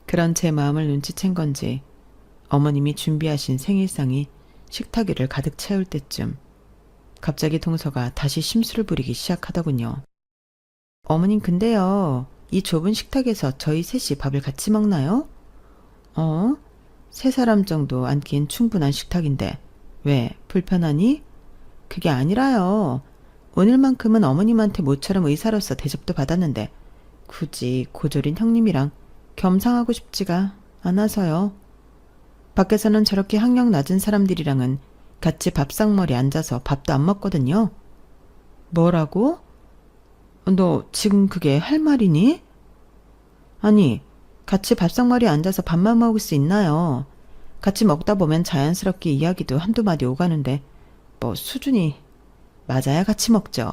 그런 제 마음을 눈치챈 건지 어머님이 준비하신 생일상이 식탁 위를 가득 채울 때쯤 갑자기 동서가 다시 심술을 부리기 시작하더군요. 어머님 근데요. 이 좁은 식탁에서 저희 셋이 밥을 같이 먹나요? 세 사람 정도 앉긴 충분한 식탁인데 왜 불편하니? 그게 아니라요. 오늘만큼은 어머님한테 모처럼 의사로서 대접도 받았는데 굳이 고졸인 형님이랑 겸상하고 싶지가 않아서요. 밖에서는 저렇게 학력 낮은 사람들이랑은 같이 밥상머리에 앉아서 밥도 안 먹거든요. 뭐라고? 너 지금 그게 할 말이니? 아니, 같이 밥상머리에 앉아서 밥만 먹을 수 있나요? 같이 먹다 보면 자연스럽게 이야기도 한두 마디 오가는데 뭐 수준이 맞아야 같이 먹죠.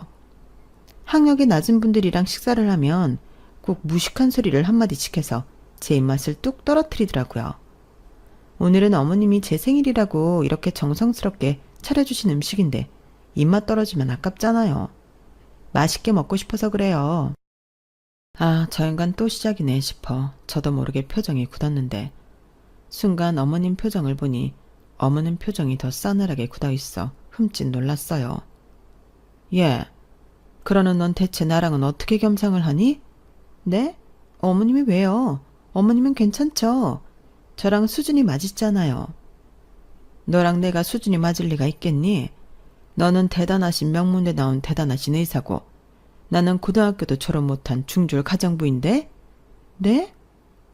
학력이 낮은 분들이랑 식사를 하면 꼭 무식한 소리를 한마디씩 해서 제 입맛을 뚝 떨어뜨리더라고요. 오늘은 어머님이 제 생일이라고 이렇게 정성스럽게 차려주신 음식인데 입맛 떨어지면 아깝잖아요. 맛있게 먹고 싶어서 그래요. 아, 저 인간 또 시작이네 싶어 저도 모르게 표정이 굳었는데 순간 어머님 표정을 보니 어머님 표정이 더 싸늘하게 굳어있어 흠칫 놀랐어요. 예, 그러는 넌 대체 나랑은 어떻게 겸상을 하니? 네? 어머님이 왜요? 어머님은 괜찮죠? 저랑 수준이 맞있잖아요. 너랑 내가 수준이 맞을 리가 있겠니? 너는 대단하신 명문대 나온 대단하신 의사고 나는 고등학교도 졸업 못한 중졸 가정부인데? 네?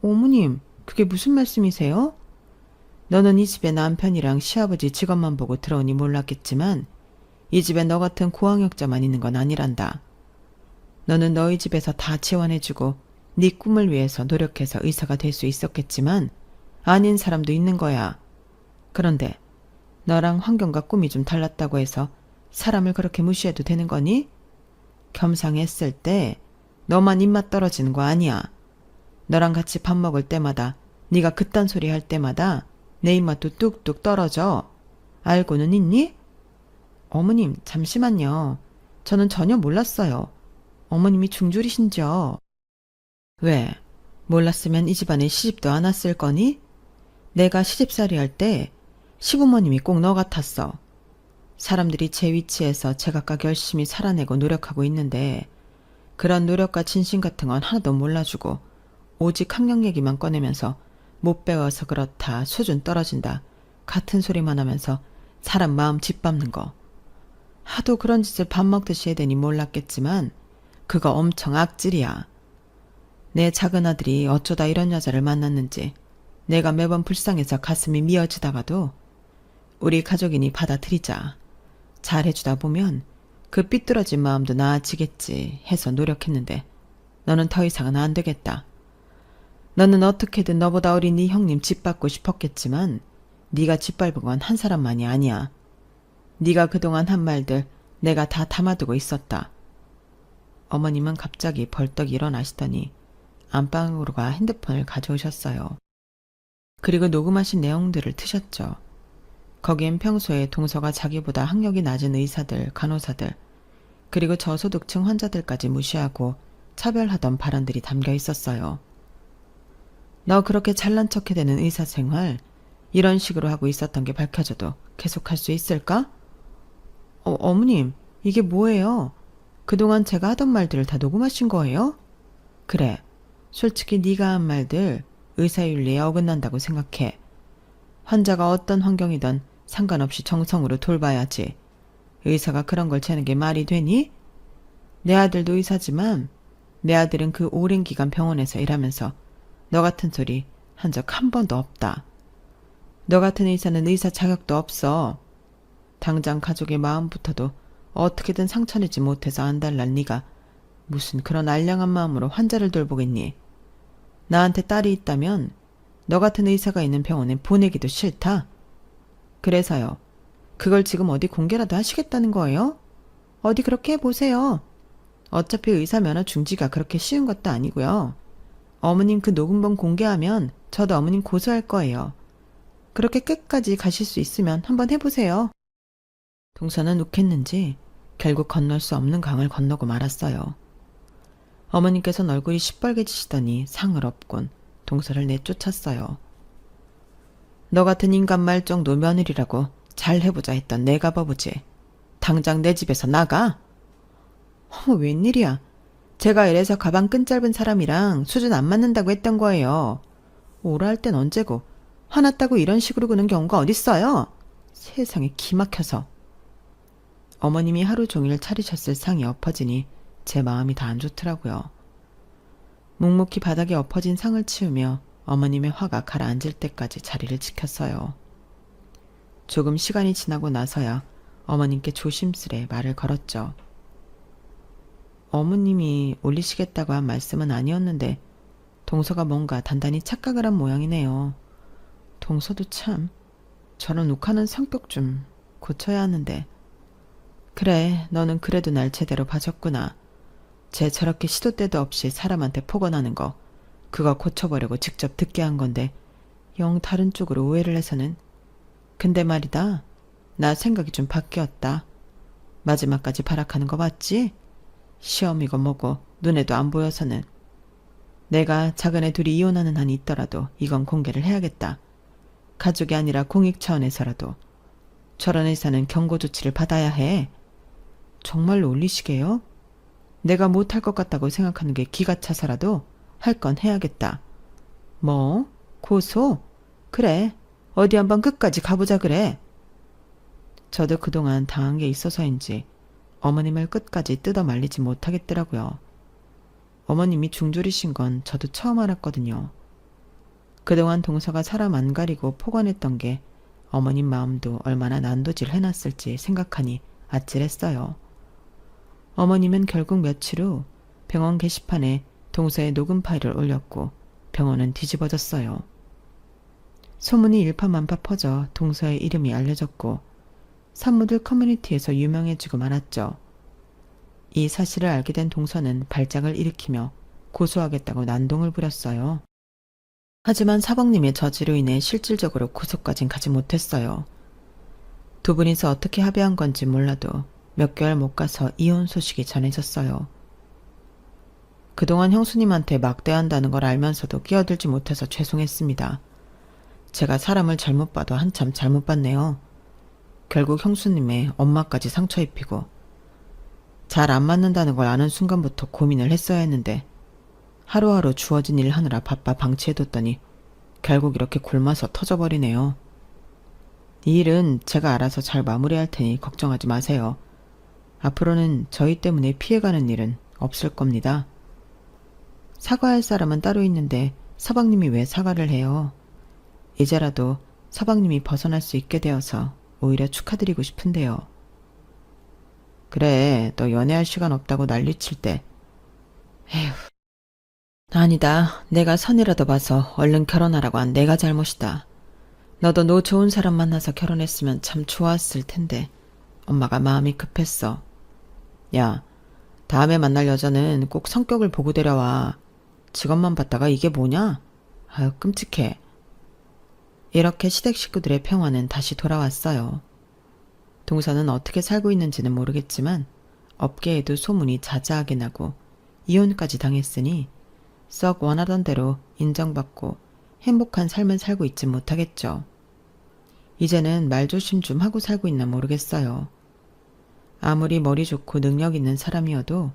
어머님, 그게 무슨 말씀이세요? 너는 이 집에 남편이랑 시아버지 직업만 보고 들어오니 몰랐겠지만 이 집에 너 같은 고학력자만 있는 건 아니란다. 너는 너희 집에서 다 지원해주고 네 꿈을 위해서 노력해서 의사가 될 수 있었겠지만 아닌 사람도 있는 거야. 그런데 너랑 환경과 꿈이 좀 달랐다고 해서 사람을 그렇게 무시해도 되는 거니? 겸상했을 때 너만 입맛 떨어지는 거 아니야. 너랑 같이 밥 먹을 때마다 네가 그딴 소리 할 때마다 내 입맛도 뚝뚝 떨어져. 알고는 있니? 어머님, 잠시만요. 저는 전혀 몰랐어요. 어머님이 중졸이신지요? 왜? 몰랐으면 이 집안에 시집도 안 왔을 거니? 내가 시집살이 할 때 시부모님이 꼭 너 같았어. 사람들이 제 위치에서 제각각 열심히 살아내고 노력하고 있는데 그런 노력과 진심 같은 건 하나도 몰라주고 오직 학력 얘기만 꺼내면서 못 배워서 그렇다, 수준 떨어진다, 같은 소리만 하면서 사람 마음 짓밟는 거. 하도 그런 짓을 밥 먹듯이 해대니 몰랐겠지만 그거 엄청 악질이야. 내 작은 아들이 어쩌다 이런 여자를 만났는지 내가 매번 불쌍해서 가슴이 미어지다가도 우리 가족이니 받아들이자. 잘해주다 보면 그 삐뚤어진 마음도 나아지겠지 해서 노력했는데 너는 더 이상은 안 되겠다. 너는 어떻게든 너보다 어린 네 형님 짓밟고 싶었겠지만 네가 짓밟은 건 한 사람만이 아니야. 네가 그동안 한 말들 내가 다 담아두고 있었다. 어머님은 갑자기 벌떡 일어나시더니 안방으로 가 핸드폰을 가져오셨어요. 그리고 녹음하신 내용들을 트셨죠. 거기엔 평소에 동서가 자기보다 학력이 낮은 의사들, 간호사들, 그리고 저소득층 환자들까지 무시하고 차별하던 발언들이 담겨 있었어요. 너 그렇게 잘난 척 해대는 의사 생활 이런 식으로 하고 있었던 게 밝혀져도 계속할 수 있을까? 어머님, 이게 뭐예요? 그동안 제가 하던 말들을 다 녹음하신 거예요? 그래, 솔직히 네가 한 말들 의사윤리에 어긋난다고 생각해. 환자가 어떤 환경이든 상관없이 정성으로 돌봐야지. 의사가 그런 걸 재는 게 말이 되니? 내 아들도 의사지만 내 아들은 그 오랜 기간 병원에서 일하면서 너 같은 소리 한 적 한 번도 없다. 너 같은 의사는 의사 자격도 없어. 당장 가족의 마음부터도 어떻게든 상처내지 못해서 안달난 네가 무슨 그런 알량한 마음으로 환자를 돌보겠니? 나한테 딸이 있다면 너 같은 의사가 있는 병원에 보내기도 싫다. 그래서요. 그걸 지금 어디 공개라도 하시겠다는 거예요? 어디 그렇게 해보세요. 어차피 의사 면허 중지가 그렇게 쉬운 것도 아니고요. 어머님 그 녹음본 공개하면 저도 어머님 고소할 거예요. 그렇게 끝까지 가실 수 있으면 한번 해보세요. 동서는 욱했는지 결국 건널 수 없는 강을 건너고 말았어요. 어머님께서는 얼굴이 시뻘개지시더니 상을 업곤 동서를 내쫓았어요. 너 같은 인간 말정도 며느리라고 잘 해보자 했던 내가 바보지. 당장 내 집에서 나가. 어머, 웬일이야. 제가 이래서 가방 끈 짧은 사람이랑 수준 안 맞는다고 했던 거예요. 오라 할 땐 언제고 화났다고 이런 식으로 구는 경우가 어딨어요. 세상에 기막혀서. 어머님이 하루 종일 차리셨을 상이 엎어지니 제 마음이 다 안 좋더라고요. 묵묵히 바닥에 엎어진 상을 치우며 어머님의 화가 가라앉을 때까지 자리를 지켰어요. 조금 시간이 지나고 나서야 어머님께 조심스레 말을 걸었죠. 어머님이 올리시겠다고 한 말씀은 아니었는데 동서가 뭔가 단단히 착각을 한 모양이네요. 동서도 참 저런 욱하는 성격 좀 고쳐야 하는데. 그래, 너는 그래도 날 제대로 봐줬구나. 쟤 저렇게 시도 때도 없이 사람한테 폭언하는 거 그거 고쳐보려고 직접 듣게 한 건데 영 다른 쪽으로 오해를 해서는. 근데 말이다. 나 생각이 좀 바뀌었다. 마지막까지 발악하는 거 봤지? 시험이고 뭐고 눈에도 안 보여서는. 내가 작은 애 둘이 이혼하는 한이 있더라도 이건 공개를 해야겠다. 가족이 아니라 공익 차원에서라도. 저런 의사는 경고 조치를 받아야 해. 정말로 올리시게요? 내가 못할 것 같다고 생각하는 게 기가 차서라도 할 건 해야겠다. 뭐? 고소? 그래. 어디 한번 끝까지 가보자 그래. 저도 그동안 당한 게 있어서인지 어머님을 끝까지 뜯어 말리지 못하겠더라고요. 어머님이 중졸이신 건 저도 처음 알았거든요. 그동안 동서가 사람 안 가리고 폭언했던 게 어머님 마음도 얼마나 난도질 해놨을지 생각하니 아찔했어요. 어머님은 결국 며칠 후 병원 게시판에 동서의 녹음 파일을 올렸고 병원은 뒤집어졌어요. 소문이 일파만파 퍼져 동서의 이름이 알려졌고 산모들 커뮤니티에서 유명해지고 말았죠. 이 사실을 알게 된 동서는 발작을 일으키며 고소하겠다고 난동을 부렸어요. 하지만 사방님의 저지로 인해 실질적으로 고소까진 가지 못했어요. 두 분이서 어떻게 합의한 건지 몰라도 몇 개월 못 가서 이혼 소식이 전해졌어요. 그동안 형수님한테 막대한다는 걸 알면서도 끼어들지 못해서 죄송했습니다. 제가 사람을 잘못 봐도 한참 잘못 봤네요. 결국 형수님의 엄마까지 상처 입히고 잘 안 맞는다는 걸 아는 순간부터 고민을 했어야 했는데 하루하루 주어진 일 하느라 바빠 방치해뒀더니 결국 이렇게 굶어서 터져버리네요. 이 일은 제가 알아서 잘 마무리할 테니 걱정하지 마세요. 앞으로는 저희 때문에 피해가는 일은 없을 겁니다. 사과할 사람은 따로 있는데 서방님이 왜 사과를 해요? 이제라도 서방님이 벗어날 수 있게 되어서 오히려 축하드리고 싶은데요. 그래, 너 연애할 시간 없다고 난리칠 때. 에휴. 아니다. 내가 선이라도 봐서 얼른 결혼하라고 한 내가 잘못이다. 너도 너 좋은 사람 만나서 결혼했으면 참 좋았을 텐데 엄마가 마음이 급했어. 야, 다음에 만날 여자는 꼭 성격을 보고 데려와. 직업만 봤다가 이게 뭐냐? 아유, 끔찍해. 이렇게 시댁 식구들의 평화는 다시 돌아왔어요. 동서는 어떻게 살고 있는지는 모르겠지만 업계에도 소문이 자자하게 나고 이혼까지 당했으니 썩 원하던 대로 인정받고 행복한 삶을 살고 있지 못하겠죠. 이제는 말조심 좀 하고 살고 있나 모르겠어요. 아무리 머리 좋고 능력 있는 사람이어도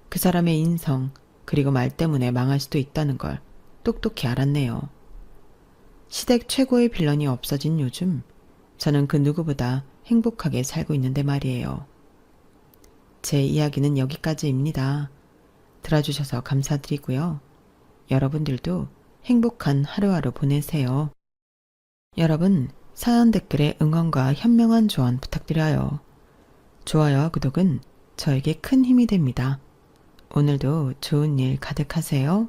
그 사람의 인성 그리고 말 때문에 망할 수도 있다는 걸 똑똑히 알았네요. 시댁 최고의 빌런이 없어진 요즘 저는 그 누구보다 행복하게 살고 있는데 말이에요. 제 이야기는 여기까지입니다. 들어주셔서 감사드리고요. 여러분들도 행복한 하루하루 보내세요. 여러분, 사연 댓글에 응원과 현명한 조언 부탁드려요. 좋아요와 구독은 저에게 큰 힘이 됩니다. 오늘도 좋은 일 가득하세요.